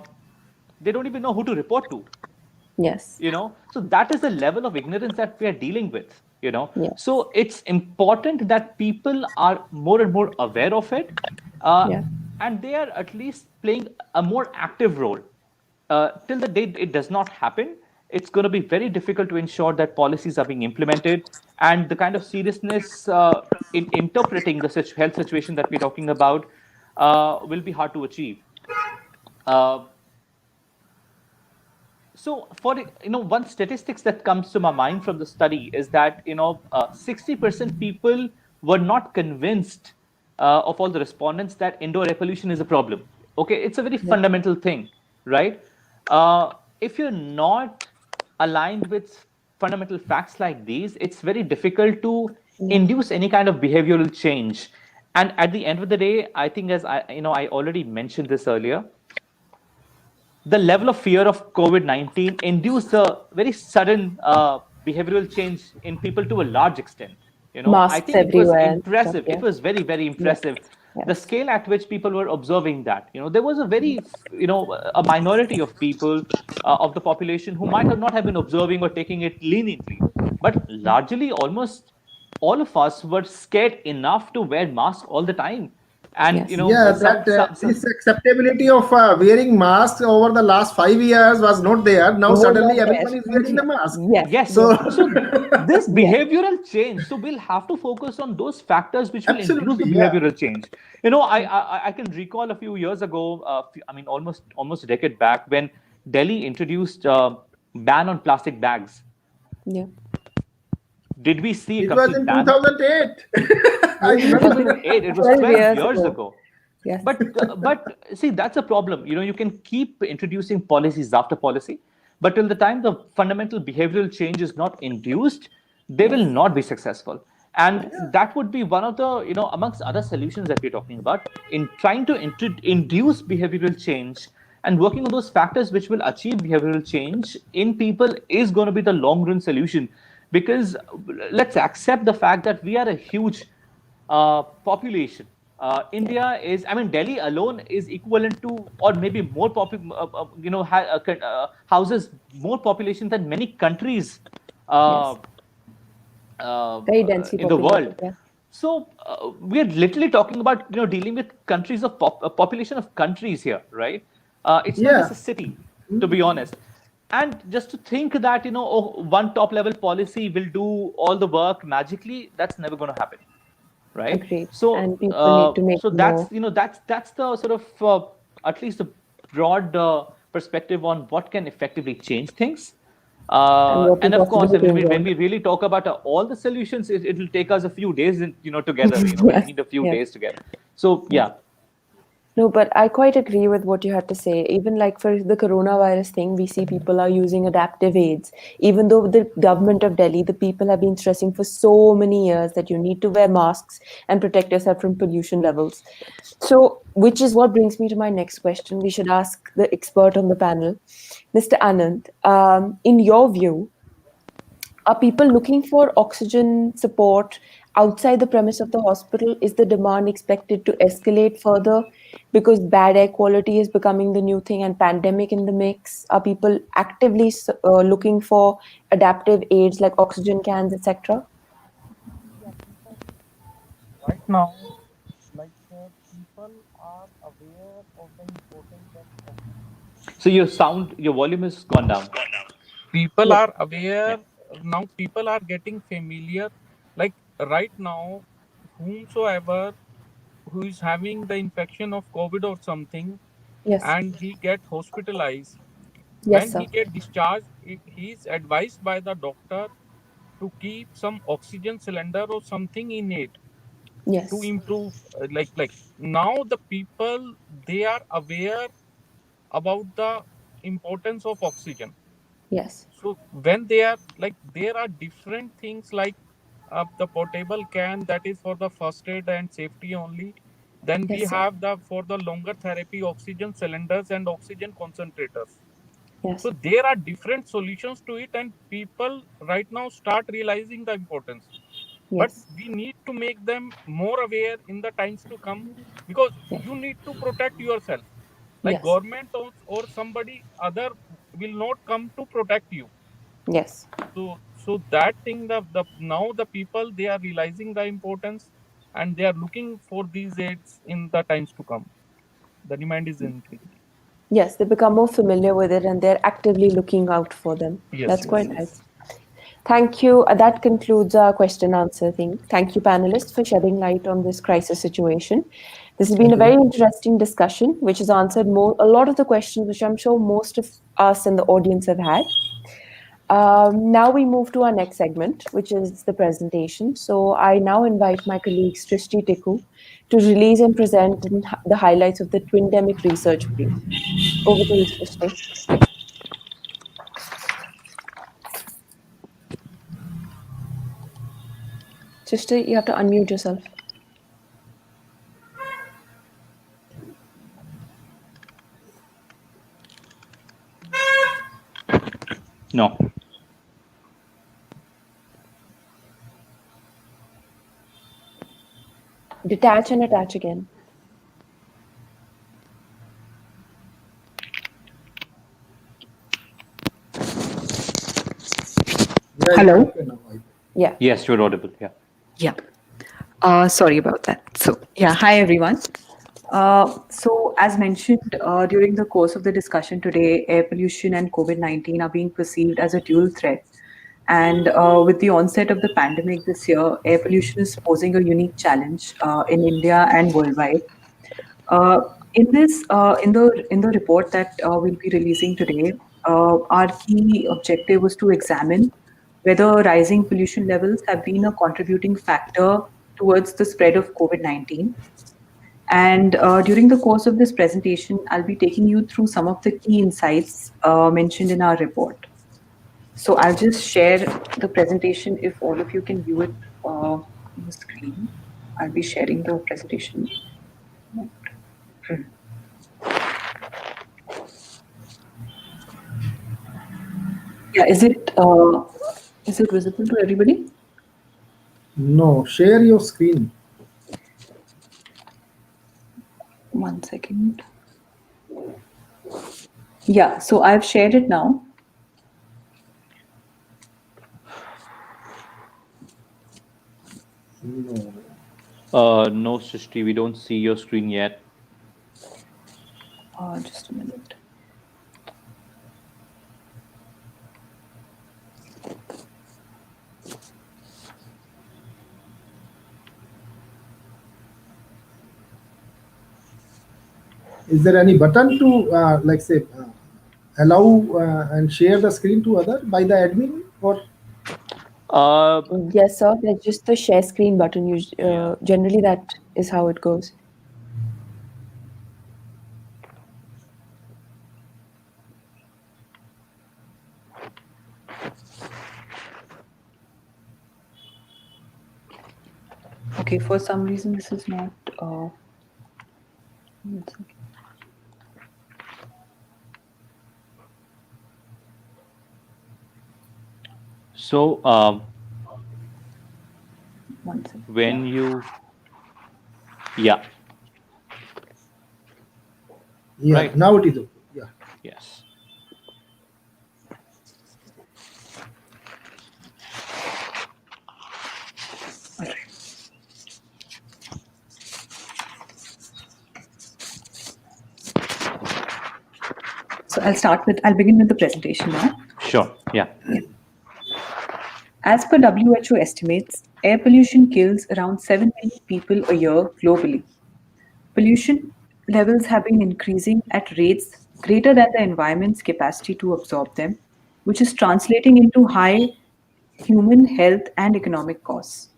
Speaker 1: they don't even know who to report to,
Speaker 2: Yes.
Speaker 1: so that is the level of ignorance that we are dealing with.
Speaker 2: Yes.
Speaker 1: So it's important that people are more and more aware of it, uh,
Speaker 2: Yeah.
Speaker 1: and they are at least playing a more active role. Till the day it does not happen, it's going to be very difficult to ensure that policies are being implemented, and the kind of seriousness in interpreting the health situation that we're talking about will be hard to achieve. uh, so one statistics that comes to my mind from the study is that 60% people were not convinced of all the respondents that indoor air pollution is a problem. Okay, it's a very
Speaker 2: Yes.
Speaker 1: fundamental thing, right? uh, if you're not aligned with fundamental facts like these, it's very difficult to
Speaker 2: Yes.
Speaker 1: induce any kind of behavioral change. And at the end of the day, I think, as I already mentioned this earlier, the level of fear of COVID-19 induced a very sudden behavioral change in people to a large extent. I
Speaker 2: Masks
Speaker 1: think it was
Speaker 2: everywhere and stuff.
Speaker 1: impressive. It
Speaker 2: Yeah.
Speaker 1: was very, very
Speaker 2: Yes.
Speaker 1: impressive. The
Speaker 2: Yes.
Speaker 1: scale at which people were observing that. There was a very, a minority of people of the population who might have not have been observing or taking it leniently, but largely, almost all of us were scared enough to wear masks all the time. And
Speaker 2: Yes.
Speaker 3: Yeah, that this acceptability of wearing masks over the last 5 years was not there. Now
Speaker 2: Was
Speaker 3: suddenly
Speaker 2: not
Speaker 3: everyone is wearing
Speaker 2: there.
Speaker 3: the mask.
Speaker 2: Yes.
Speaker 1: yes,
Speaker 3: So
Speaker 2: Yes.
Speaker 1: so this
Speaker 2: Yes.
Speaker 1: behavioral change, so we'll have to focus on those factors which will induce the
Speaker 3: absolutely, yeah,
Speaker 1: behavioral change. You know, I can recall a few years ago, I mean almost a decade back, when Delhi introduced ban on plastic bags.
Speaker 2: Yeah.
Speaker 1: Did we see a
Speaker 3: it was
Speaker 1: complete
Speaker 3: in
Speaker 1: ban?
Speaker 3: 2008. I
Speaker 2: Yes. It was
Speaker 3: remember.
Speaker 1: 2008, it was
Speaker 2: 12
Speaker 1: 12
Speaker 2: years
Speaker 1: years
Speaker 2: ago.
Speaker 1: ago.
Speaker 2: Yes.
Speaker 1: But see, that's a problem. You know, you can keep introducing policies after policy, but till the time the fundamental behavioral change is not induced, they will
Speaker 2: Yes.
Speaker 1: not be successful. And
Speaker 2: Yes.
Speaker 1: that would be one of the, you know, amongst other solutions that we're talking about in trying to induce behavioral change, and working on those factors which will achieve behavioral change in people is going to be the long run solution. Because let's accept the fact that we are a huge population.
Speaker 2: Yes.
Speaker 1: India is, I mean, Delhi alone is equivalent to, or maybe more, houses more population than many countries uh,
Speaker 2: Yes. Very densely
Speaker 1: in the
Speaker 2: populated.
Speaker 1: world.
Speaker 2: Yeah.
Speaker 1: So we are literally talking about, you know, dealing with countries of a population of countries here, right? It's not just
Speaker 3: Yeah,
Speaker 1: a city, to be honest. And just to think that, you know, oh, one top level policy will do all the work magically, that's never going to happen, right?
Speaker 2: Agreed.
Speaker 1: So
Speaker 2: And people need to make
Speaker 1: so that's,
Speaker 2: more.
Speaker 1: you know, that's the sort of at least a broad perspective on what can effectively change things.
Speaker 2: And what we
Speaker 1: And of course,
Speaker 2: possibly
Speaker 1: when
Speaker 2: want.
Speaker 1: we really talk about all the solutions, it will take us a few days, you know, together. You know, we'll
Speaker 2: Yes.
Speaker 1: need a few
Speaker 2: Yes.
Speaker 1: days together. So
Speaker 2: Yes.
Speaker 1: yeah.
Speaker 2: No, but I quite agree with what you had to say. Even like for the coronavirus thing, we see people are using adaptive aids. Even though the government of Delhi, the people have been stressing for so many years that you need to wear masks and protect yourself from pollution levels. So, which is what brings me to my next question. We should ask the expert on the panel, Mr. Anand. In your view, are people looking for oxygen support outside the premise of the hospital? Is the demand expected to escalate further because bad air quality is becoming the new thing and pandemic in the mix? Are people actively looking for adaptive aids like oxygen cans, etc.?
Speaker 4: Yeah, people right now, people are aware of the importance of oxygen.
Speaker 1: So your volume has gone down.
Speaker 4: People
Speaker 2: Yes.
Speaker 4: are
Speaker 1: Yeah.
Speaker 4: aware now. People are getting familiar. Like right now, whomsoever who is having the infection of COVID or something,
Speaker 2: Yes.
Speaker 4: and he get hospitalized,
Speaker 2: Yes,
Speaker 4: when
Speaker 2: sir.
Speaker 4: he get discharged, he is advised by the doctor to keep some oxygen cylinder or something in it to
Speaker 2: Yes.
Speaker 4: improve. Like now the people, they are aware about the importance of oxygen.
Speaker 2: Yes.
Speaker 4: So when they are like, there are different things like the portable can, that is for the first aid and safety only. Then we
Speaker 2: Yes, sir.
Speaker 4: have the for the longer therapy oxygen cylinders and oxygen concentrators. So
Speaker 2: Yes.
Speaker 4: there are different solutions to it, and people right now start realizing the importance. But
Speaker 2: Yes.
Speaker 4: we need to make them more aware in the times to come, because
Speaker 2: Yes.
Speaker 4: you need to protect yourself. Like
Speaker 2: Yes.
Speaker 4: government or somebody other will not come to protect you.
Speaker 2: Yes.
Speaker 4: So that thing, the now the people, they are realizing the importance, and they are looking for these aids in the times to come. The demand is increasing.
Speaker 2: Yes. They become more familiar with it and they're actively looking out for them.
Speaker 4: Yes,
Speaker 2: That's
Speaker 4: yes,
Speaker 2: quite
Speaker 4: yes.
Speaker 2: nice. Thank you. That concludes our question answer thing. Thank you, panelists, for shedding light on this crisis situation. This has been a
Speaker 3: thank
Speaker 2: very
Speaker 3: you.
Speaker 2: interesting discussion, which has answered a lot of the questions which I'm sure most of us in the audience have had. Now we move to our next segment, which is the presentation. So I now invite my colleague Srishti Tikku to release and present the highlights of the Twindemic research brief. Over to you, Srishti. Srishti, you have to unmute yourself.
Speaker 1: No.
Speaker 2: Detach and attach again.
Speaker 3: Yeah, it's
Speaker 5: Hello.
Speaker 3: okay now.
Speaker 2: Yeah.
Speaker 1: Yes, you're audible. Yeah.
Speaker 5: Yeah. Sorry about that. So, yeah, hi everyone.
Speaker 2: So, as mentioned during the course of the discussion today, air pollution and COVID-19 are being perceived as a dual threat. And with the onset of the pandemic this year, air pollution is posing a unique challenge in India and worldwide. Uh, in the report that we'll be releasing today, our key objective was to examine whether rising pollution levels have been a contributing factor towards the spread of COVID-19. And during the course of this presentation, I'll be taking you through some of the key insights mentioned in our report. So I'll just share the presentation if all of you can view it on the screen. I'll be sharing the presentation. Yeah, is it visible to everybody?
Speaker 3: No, share your screen.
Speaker 2: One second. Yeah, so I've shared it now.
Speaker 3: No.
Speaker 1: No, Srishti, we don't see your screen yet.
Speaker 2: Just a minute.
Speaker 3: Is there any button to like say allow and share the screen to other by the admin or?
Speaker 2: Yes, sir. There's just the share screen button.
Speaker 1: Yeah.
Speaker 2: Generally, that is how it goes. Okay, for some reason, this is not. One second.
Speaker 1: So,
Speaker 2: One second.
Speaker 1: when you, yeah,
Speaker 3: Yeah,
Speaker 1: Right.
Speaker 3: now it is okay. Yeah.
Speaker 1: yes.
Speaker 2: All right. So I'll begin with the presentation now.
Speaker 1: Sure. Yeah.
Speaker 2: As per WHO estimates, air pollution kills around 7 million people a year globally. Pollution levels have been increasing at rates greater than the environment's capacity to absorb them, which is translating into high human health and economic costs.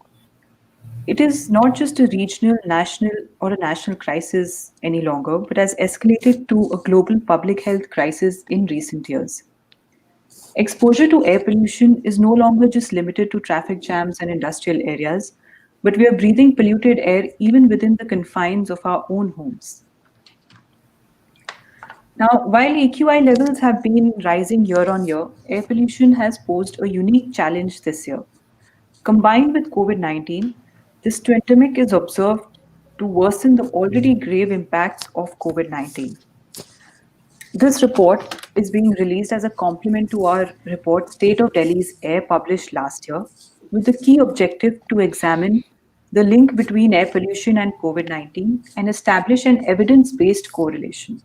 Speaker 2: It is not just a regional, national, or a national crisis any longer, but has escalated to a global public health crisis in recent years. Exposure to air pollution is no longer just limited to traffic jams and industrial areas, but we are breathing polluted air even within the confines of our own homes. Now, while AQI levels have been rising year on year, air pollution has posed a unique challenge this year. Combined with COVID-19, this twindemic is observed to worsen the already grave impacts of COVID-19. This report is being released as a complement to our report State of Delhi's Air published last year, with the key objective to examine the link between air pollution and COVID-19 and establish an evidence-based correlation.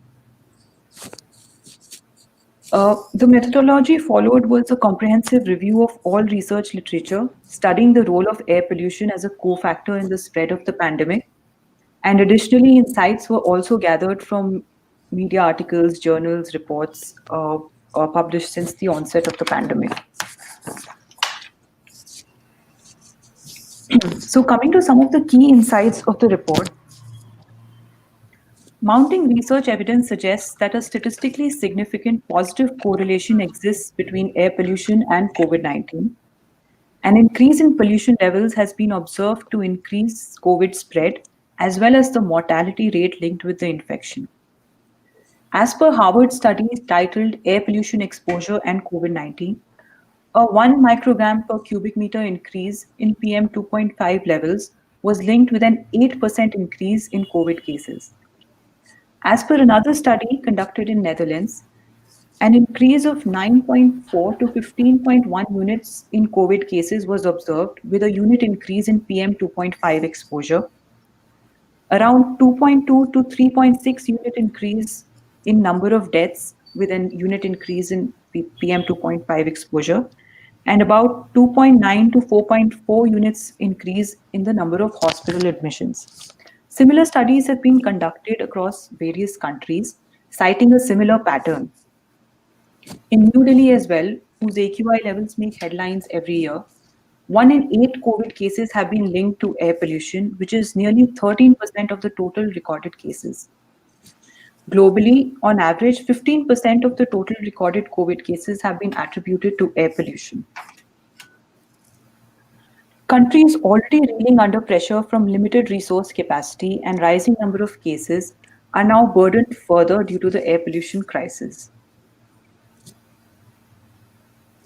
Speaker 2: The methodology followed was a comprehensive review of all research literature studying the role of air pollution as a cofactor in the spread of the pandemic. And additionally, insights were also gathered from media articles, journals, reports published since the onset of the pandemic. So, coming to some of the key insights of the report, mounting research evidence suggests that a statistically significant positive correlation exists between air pollution and COVID-19. An increase in pollution levels has been observed to increase COVID spread as well as the mortality rate linked with the infection. As per Harvard study titled Air Pollution Exposure and COVID-19, a 1 microgram per cubic meter increase in PM 2.5 levels was linked with an 8% increase in COVID cases. As per another study conducted in Netherlands, an increase of 9.4 to 15.1 units in COVID cases was observed with a unit increase in PM 2.5 exposure. Around 2.2 to 3.6 unit increase in number of deaths with an unit increase in PM 2.5 exposure, and about 2.9 to 4.4 units increase in the number of hospital admissions. Similar studies have been conducted across various countries, citing a similar pattern. In New Delhi as well, whose AQI levels make headlines every year, 1 in 8 COVID cases have been linked to air pollution, which is nearly 13% of the total recorded cases. Globally, on average, 15% of the total recorded COVID cases have been attributed to air pollution. Countries already reeling under pressure from limited resource capacity and rising number of cases are now burdened further due to the air pollution crisis.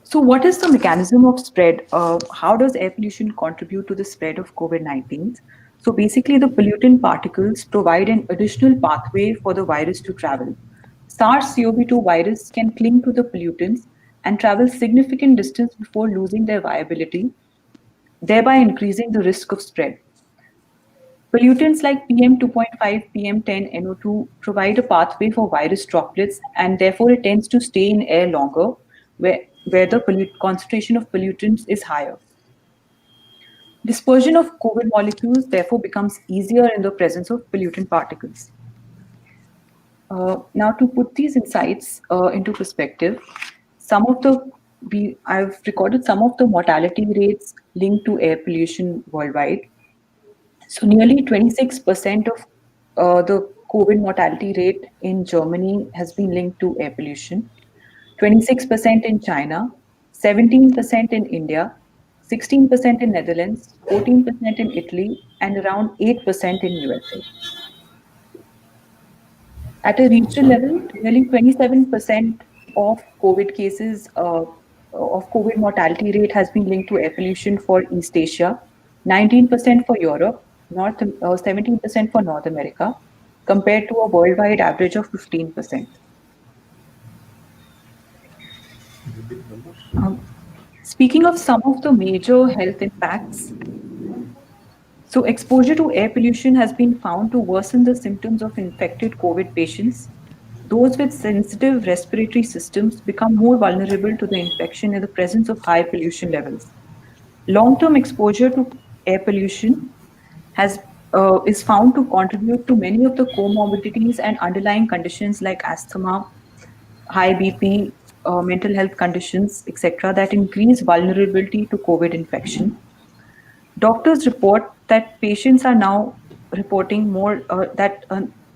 Speaker 2: So, what is the mechanism of spread? How does air pollution contribute to the spread of COVID-19? So, basically, the pollutant particles provide an additional pathway for the virus to travel. SARS-CoV-2 virus can cling to the pollutants and travel significant distance before losing their viability, thereby increasing the risk of spread. Pollutants like PM 2.5, PM10, NO2 provide a pathway for virus droplets, and therefore it tends to stay in air longer where the concentration of pollutants is higher. Dispersion of COVID molecules therefore becomes easier in the presence of pollutant particles. Now, to put these insights into perspective, I've recorded some of the mortality rates linked to air pollution worldwide. So nearly 26% of the COVID mortality rate in Germany has been linked to air pollution, 26% in China, 17% in India, 16% in Netherlands, 14% in Italy, and around 8% in USA. At a regional level, nearly 27% of COVID cases of COVID mortality rate has been linked to air pollution for East Asia, 19% for Europe, 17% for North America, compared to a worldwide average of 15%. Speaking of some of the major health impacts, so exposure to air pollution has been found to worsen the symptoms of infected COVID patients. Those with sensitive respiratory systems become more vulnerable to the infection in the presence of high pollution levels. Long-term exposure to air pollution is found to contribute to many of the comorbidities and underlying conditions like asthma, high BP, mental health conditions, etc., that increase vulnerability to COVID infection. Doctors report that patients are now reporting more that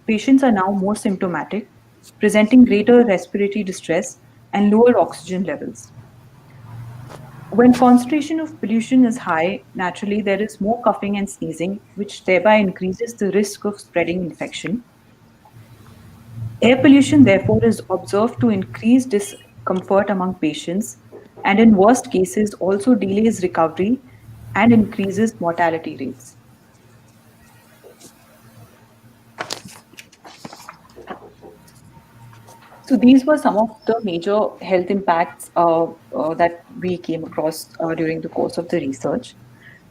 Speaker 2: patients are now more symptomatic, presenting greater respiratory distress and lower oxygen levels. When concentration of pollution is high, naturally there is more coughing and sneezing, which thereby increases the risk of spreading infection. Air pollution, therefore, is observed to increase discomfort among patients and, in worst cases, also delays recovery and increases mortality rates. So these were some of the major health impacts that we came across during the course of the research.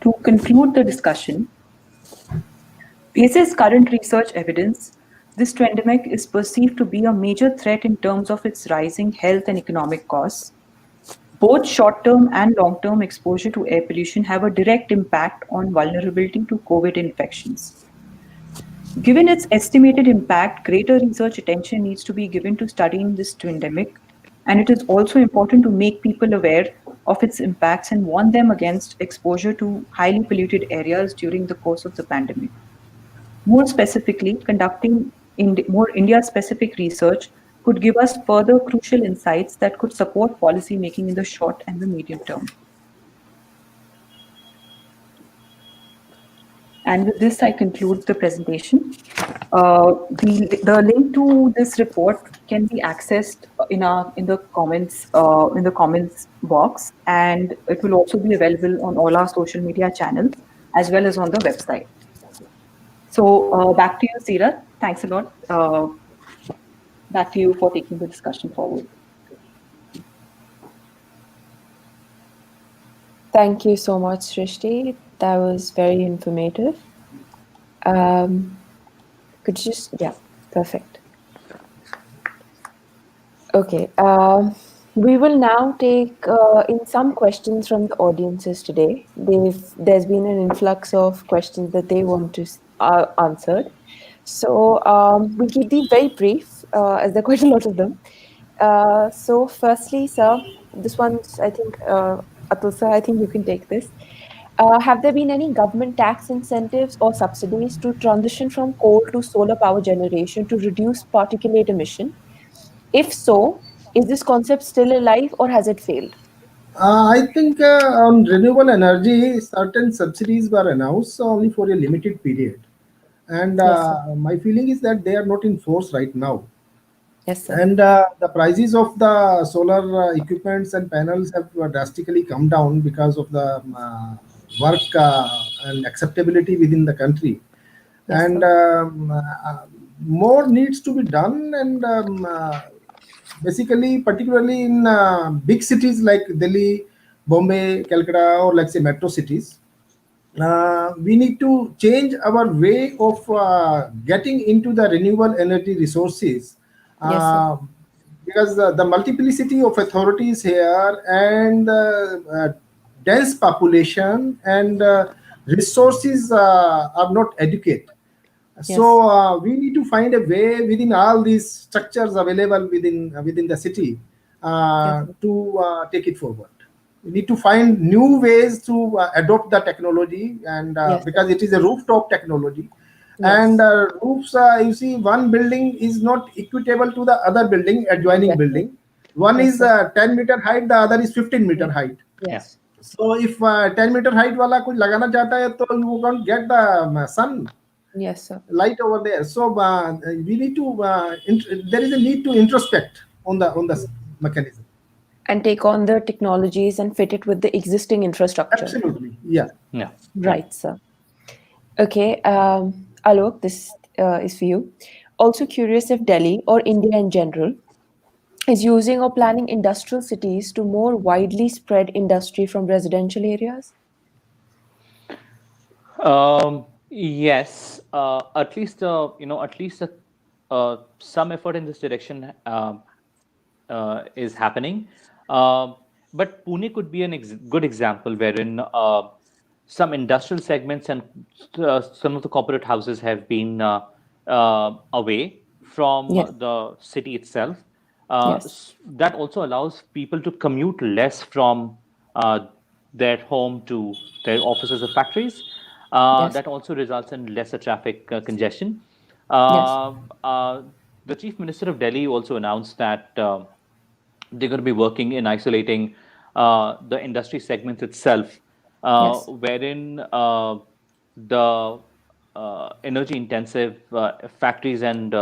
Speaker 2: To conclude the discussion, basis current research evidence, this trendemic is perceived to be a major threat in terms of its rising health and economic costs. Both short-term and long-term exposure to air pollution have a direct impact on vulnerability to COVID infections. Given its estimated impact, greater research attention needs to be given to studying this twindemic, and it is also important to make people aware of its impacts and warn them against exposure to highly polluted areas during the course of the pandemic. More specifically, conducting more India-specific research could give us further crucial insights that could support policy making in the short and the medium term. And with this, I conclude the presentation. The link to this report can be accessed in the comments box, and it will also be available on all our social media channels as well as on the website. So back to you, Seerat. Thanks a lot. Back to you for taking the discussion forward. Thank you so much, Srishti. That was very informative. Could you just, yeah, perfect. Okay. We will now take in some questions from the audiences today. There's been an influx of questions that they want to answered. So we'll keep these very brief, as there are quite a lot of them. So firstly, sir, this one's, I think, Atul sir, I think you can take this. Have there been any government tax incentives or subsidies to transition from coal to solar power generation to reduce particulate emission? If so, is this concept still alive or has it failed?
Speaker 3: I think on renewable energy, certain subsidies were announced only for a limited period. And
Speaker 2: Yes, sir.
Speaker 3: my feeling is that they are not in force right now.
Speaker 2: Yes, sir.
Speaker 3: And the prices of the solar equipments and panels have drastically come down because of the work and acceptability within the country.
Speaker 2: Yes,
Speaker 3: And
Speaker 2: sir.
Speaker 3: more needs to be done. And basically, particularly in big cities like Delhi, Bombay, Calcutta, or like say metro cities, we need to change our way of getting into the renewable energy resources,
Speaker 2: Yes, sir.
Speaker 3: uh, because the multiplicity of authorities here and dense population and resources are not adequate.
Speaker 2: Yes.
Speaker 3: So we need to find a way within all these structures available within the city
Speaker 2: Yes, sir.
Speaker 3: to take it forward. We need to find new ways to adopt the technology, and
Speaker 2: Yes, sir.
Speaker 3: because it is a rooftop technology, and
Speaker 2: Yes.
Speaker 3: roofs, you see, one building is not equitable to the other building, adjoining
Speaker 2: Exactly.
Speaker 3: building. One
Speaker 2: Yes,
Speaker 3: is
Speaker 2: sir.
Speaker 3: 10-meter height, the other is 15-meter
Speaker 2: Yes.
Speaker 3: height.
Speaker 1: Yeah.
Speaker 2: Yes.
Speaker 3: So if 10-meter height wala कुछ लगाना चाहता है तो you won't get the sun
Speaker 2: Yes, sir.
Speaker 3: light over there. So we need to there is a need to introspect on the mechanism.
Speaker 2: And take on the technologies and fit it with the existing infrastructure.
Speaker 3: Absolutely, yeah.
Speaker 1: Yeah.
Speaker 2: Right, sir. Okay. Alok, this is for you. Also curious if Delhi or India in general is using or planning industrial cities to more widely spread industry from residential areas?
Speaker 1: Yes, at least some effort in this direction is happening. But Pune could be an good example wherein some industrial segments and some of the corporate houses have been away from
Speaker 2: Yes.
Speaker 1: the city itself.
Speaker 2: Yes.
Speaker 1: That also allows people to commute less from uh, their home to their offices or factories.
Speaker 2: Yes.
Speaker 1: That also results in lesser traffic congestion.
Speaker 2: Yes.
Speaker 1: The Chief Minister of Delhi also announced that they're going to be working in isolating the industry segments itself,
Speaker 2: Yes.
Speaker 1: wherein the energy intensive factories and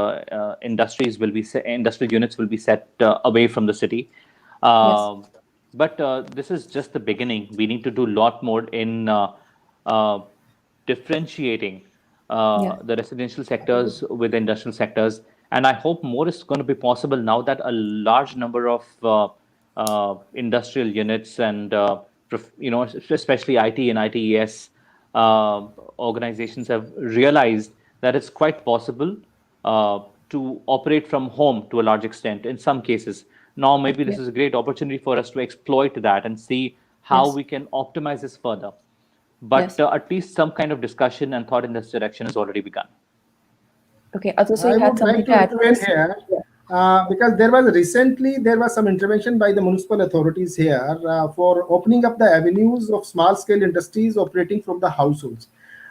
Speaker 1: industries will be industrial units will be set away from the city.
Speaker 2: Yes.
Speaker 1: Um, but this is just the beginning. We need to do a lot more in uh, differentiating
Speaker 2: Yeah.
Speaker 1: the residential sectors with the industrial sectors. And I hope more is going to be possible now that a large number of industrial units and especially IT and ITES organizations have realized that it's quite possible to operate from home to a large extent in some cases. Now, maybe
Speaker 2: Yeah.
Speaker 1: this is a great opportunity for us to exploit that and see how
Speaker 2: Yes.
Speaker 1: we can optimize this further. But
Speaker 2: Yes.
Speaker 1: at least some kind of discussion and thought in this direction has already begun.
Speaker 2: Okay. Atul, so
Speaker 3: I
Speaker 2: you had
Speaker 3: would
Speaker 2: something
Speaker 3: like
Speaker 2: to
Speaker 3: to
Speaker 2: add to
Speaker 3: intervene
Speaker 2: this?
Speaker 3: here
Speaker 2: Yeah.
Speaker 3: because there was some intervention by the municipal authorities here for opening up the avenues of small scale industries operating from the households.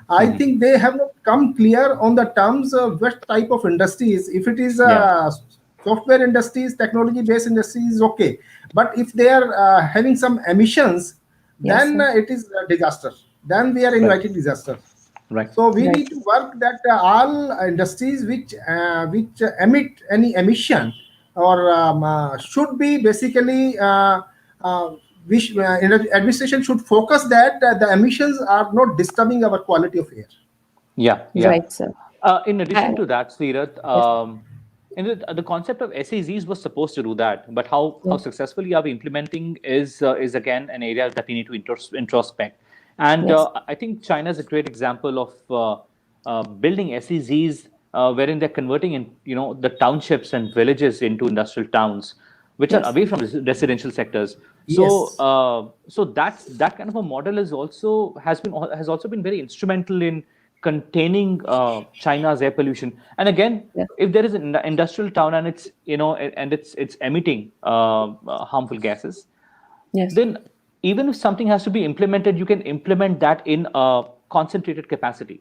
Speaker 3: I think they have not come clear on the terms of what type of industries. If it is
Speaker 1: Yeah.
Speaker 3: software industries, technology based industries is okay, but if they are having some emissions,
Speaker 2: Yes,
Speaker 3: then
Speaker 2: sir.
Speaker 3: it is a disaster. Then we are
Speaker 1: Right.
Speaker 3: inviting disaster.
Speaker 1: Right.
Speaker 3: So we
Speaker 2: Right.
Speaker 3: need to work that all industries which emit any emission or should be basically which administration should focus that the emissions are not disturbing our quality of air.
Speaker 1: Yeah. Yeah.
Speaker 2: Right, sir.
Speaker 1: In addition
Speaker 2: And
Speaker 1: to that, Seerath,
Speaker 2: yes.
Speaker 1: the concept of SAZs was supposed to do that, but how
Speaker 2: Yeah.
Speaker 1: successfully are we implementing is again an area that we need to introspect. And
Speaker 2: Yes.
Speaker 1: I think China is a great example of building SEZs wherein they're converting in the townships and villages into industrial towns, which are
Speaker 2: Yes.
Speaker 1: away from residential sectors. So
Speaker 3: Yes.
Speaker 1: so that kind of a model has also been very instrumental in containing China's air pollution. And again,
Speaker 2: Yes.
Speaker 1: if there is an industrial town and it's emitting harmful gases,
Speaker 2: Yes.
Speaker 1: then even if something has to be implemented, you can implement that in a concentrated capacity,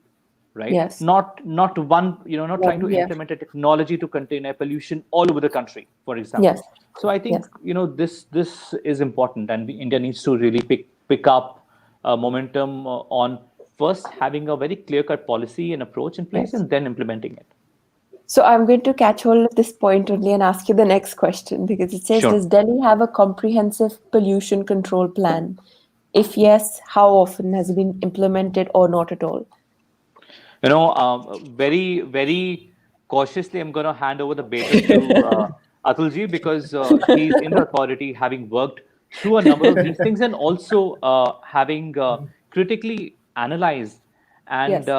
Speaker 1: right?
Speaker 2: Yes.
Speaker 1: Not one, not trying to
Speaker 2: Yeah.
Speaker 1: implement a technology to contain air pollution all over the country, for example.
Speaker 2: Yes.
Speaker 1: So I think
Speaker 2: Yes.
Speaker 1: this is important, and India needs to really pick up momentum on first having a very clear-cut policy and approach in place,
Speaker 2: Yes.
Speaker 1: and then implementing it.
Speaker 2: So I'm going to catch hold of this point only and ask you the next question, because it says,
Speaker 1: Sure.
Speaker 2: does Delhi have a comprehensive pollution control plan? If yes, how often has it been implemented or not at all?
Speaker 1: Very, very cautiously, I'm going to hand over the baton to Atulji, because he's in the authority, having worked through a number of these things, and also having critically analyzed
Speaker 2: Yes.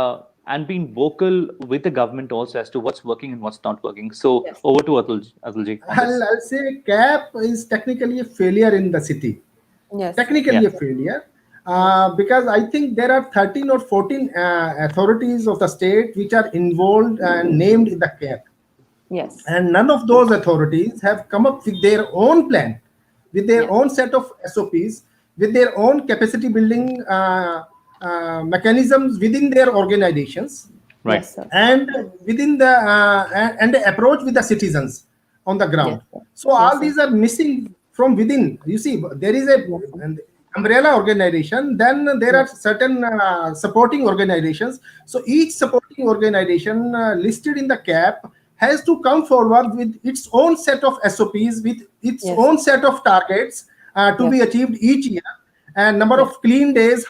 Speaker 1: and been vocal with the government also as to what's working and what's not working. So
Speaker 2: Yes.
Speaker 1: over to Atulji on this.
Speaker 3: I'll say cap is technically a failure in the city.
Speaker 2: Yes.
Speaker 3: Technically
Speaker 1: Yeah.
Speaker 3: a failure, because I think there are 13 or 14 authorities of the state which are involved and named in the cap.
Speaker 2: Yes.
Speaker 3: And none of those authorities have come up with their own plan, with their
Speaker 2: Yeah.
Speaker 3: own set of SOPs, with their own capacity building mechanisms within their organizations,
Speaker 1: Right.
Speaker 2: Yes, sir.
Speaker 3: and within the and the approach with the citizens on the ground.
Speaker 2: Yes, sir.
Speaker 3: So all
Speaker 2: Yes, sir.
Speaker 3: these are missing from within. You see, there is a
Speaker 2: Yes, sir.
Speaker 3: an umbrella organization, then there are certain supporting organizations. So each supporting organization listed in the cap has to come forward with its own set of SOPs, with its
Speaker 2: Yes.
Speaker 3: own set of targets to be
Speaker 2: Yes.
Speaker 3: achieved each year, and number of clean days,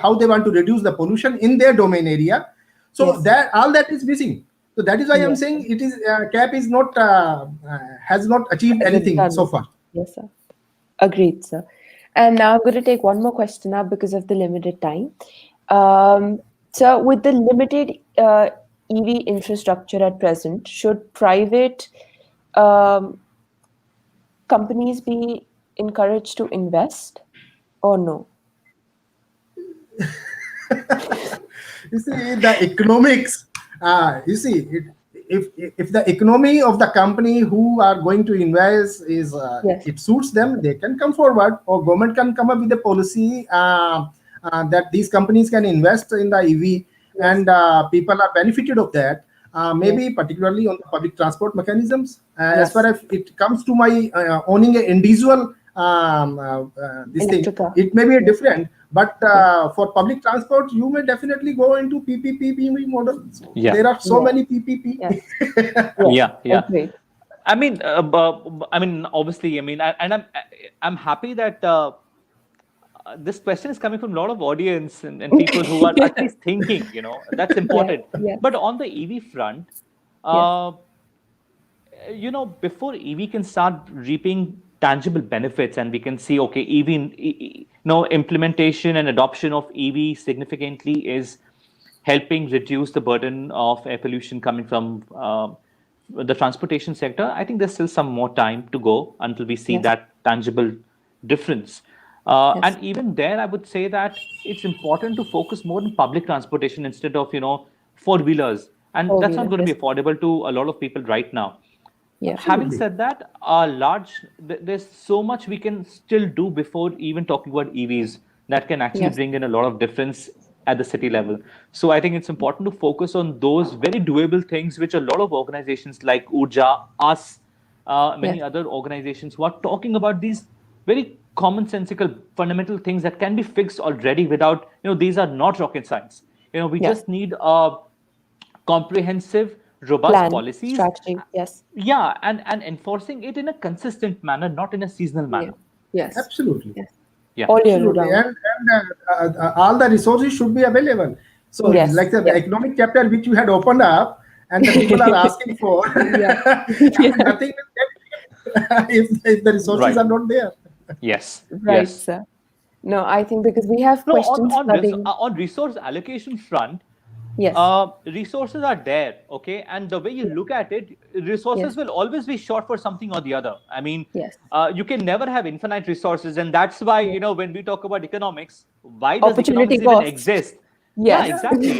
Speaker 3: how they want to reduce the pollution in their domain area. So
Speaker 2: Yes.
Speaker 3: that all that is missing. So that is why I'm
Speaker 2: Yes.
Speaker 3: saying it is cap is not has not achieved
Speaker 2: Has it
Speaker 3: anything
Speaker 2: done?
Speaker 3: so far.
Speaker 2: Yes, sir. Agreed, sir. And now I'm going to take one more question up because of the limited time. So, with the limited EV infrastructure at present, should private companies be encouraged to invest or no?
Speaker 3: You see the economics. You see if the economy of the company who are going to invest is
Speaker 2: Yes.
Speaker 3: it suits them, they can come forward, or government can come up with a policy that these companies can invest in the EV, and people are benefited of that. Maybe particularly on the public transport mechanisms. As
Speaker 2: Yes.
Speaker 3: far as it comes to my owning an individual this thing,
Speaker 2: Electric car.
Speaker 3: it may be different, but for public transport, you may definitely go into PPP model. So
Speaker 1: Yeah.
Speaker 3: there are so
Speaker 2: Yeah.
Speaker 3: many PPP.
Speaker 2: Yes.
Speaker 1: Yeah.
Speaker 2: Agreed.
Speaker 1: I mean, obviously, I'm happy that this question is coming from a lot of audience and people who are at least thinking. That's important.
Speaker 2: Yeah.
Speaker 1: But on the EV front, before EV can start reaping tangible benefits, and we can see, okay, implementation and adoption of EV significantly is helping reduce the burden of air pollution coming from the transportation sector. I think there's still some more time to go until we see
Speaker 2: Yes.
Speaker 1: that tangible difference.
Speaker 2: Yes.
Speaker 1: And even there, I would say that it's important to focus more on public transportation instead of, four-wheelers. And that's not going to be affordable to a lot of people right now.
Speaker 2: Yeah.
Speaker 1: Having said that, there's so much we can still do before even talking about EVs that can actually
Speaker 2: Yes.
Speaker 1: bring in a lot of difference at the city level. So I think it's important to focus on those very doable things, which a lot of organizations like URJA, us, many
Speaker 2: Yes.
Speaker 1: other organizations who are talking about these very commonsensical, fundamental things that can be fixed already without, these are not rocket science. We
Speaker 2: Yeah.
Speaker 1: just need a comprehensive, robust
Speaker 2: Plan,
Speaker 1: policies.
Speaker 2: strategy. Yes.
Speaker 1: Yeah, and enforcing it in a consistent manner, not in a seasonal manner.
Speaker 2: Yes.
Speaker 3: Absolutely.
Speaker 2: Yes.
Speaker 1: Yeah.
Speaker 2: All year
Speaker 3: Absolutely.
Speaker 2: round.
Speaker 3: And all the resources should be available. So
Speaker 2: Yes.
Speaker 3: like the
Speaker 2: Yeah.
Speaker 3: economic chapter which you had opened up, and the people are asking for,
Speaker 2: Yeah.
Speaker 3: nothing will get if the resources
Speaker 1: Right.
Speaker 3: are not there.
Speaker 1: Yes.
Speaker 2: Right,
Speaker 1: Yes.
Speaker 2: sir. No, I think because we have
Speaker 1: No,
Speaker 2: questions flooding.
Speaker 1: on resource allocation front,
Speaker 2: Yes.
Speaker 1: Resources are there, okay, and the way you look at it, resources
Speaker 2: Yes.
Speaker 1: will always be short for something or the other. I mean,
Speaker 2: Yes.
Speaker 1: you can never have infinite resources, and that's why,
Speaker 2: Yes.
Speaker 1: when we talk about economics, why does
Speaker 2: Opportunity
Speaker 1: economics even
Speaker 2: cost.
Speaker 1: exist? Yeah,
Speaker 2: Yes.
Speaker 1: exactly.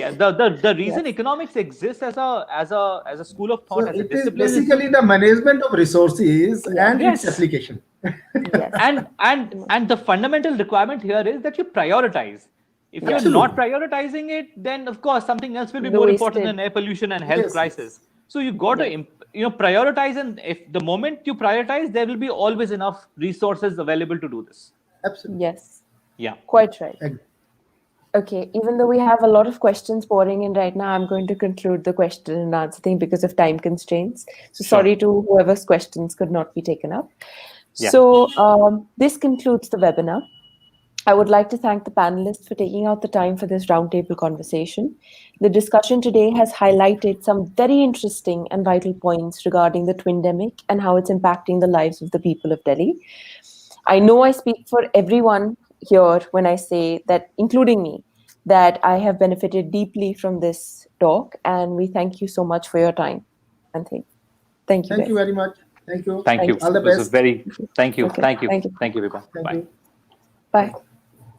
Speaker 1: The reason
Speaker 2: Yes.
Speaker 1: economics exists as a school of
Speaker 3: So
Speaker 1: thought, as a
Speaker 3: it is
Speaker 1: discipline is,
Speaker 3: basically the management of resources
Speaker 2: Yes.
Speaker 3: and its
Speaker 1: yes.
Speaker 3: application.
Speaker 2: Yes.
Speaker 1: And the fundamental requirement here is that you prioritize. If you're
Speaker 2: Yes.
Speaker 1: not
Speaker 3: Absolutely.
Speaker 1: prioritizing it, then of course something else will be
Speaker 2: The
Speaker 1: more important
Speaker 2: wasted.
Speaker 1: than air pollution and health
Speaker 3: Yes, yes.
Speaker 1: crisis. So you got to
Speaker 2: Yes.
Speaker 1: prioritize, and if the moment you prioritize, there will be always enough resources available to do this.
Speaker 3: Absolutely.
Speaker 2: Yes.
Speaker 1: Yeah.
Speaker 2: Quite right.
Speaker 3: Agree.
Speaker 2: Okay, even though we have a lot of questions pouring in right now, I'm going to conclude the question and answer thing because of time constraints. So
Speaker 1: Sure.
Speaker 2: sorry to whoever's questions could not be taken up.
Speaker 1: Yeah.
Speaker 2: So this concludes the webinar. I would like to thank the panelists for taking out the time for this roundtable conversation. The discussion today has highlighted some very interesting and vital points regarding the Twindemic and how it's impacting the lives of the people of Delhi. I know I speak for everyone here when I say that, including me, that I have benefited deeply from this talk, and we thank you so much for your time. And thank you,
Speaker 3: Thank you
Speaker 2: guys.
Speaker 3: very much. Thank you.
Speaker 1: Thank
Speaker 2: Thank
Speaker 1: you.
Speaker 2: you
Speaker 3: All
Speaker 2: so
Speaker 3: the
Speaker 1: It was a
Speaker 3: best.
Speaker 1: very, thank you.
Speaker 2: Okay,
Speaker 1: Thank you.
Speaker 2: thank you.
Speaker 1: Thank you, everyone.
Speaker 3: Thank
Speaker 1: Bye.
Speaker 3: you.
Speaker 2: Bye.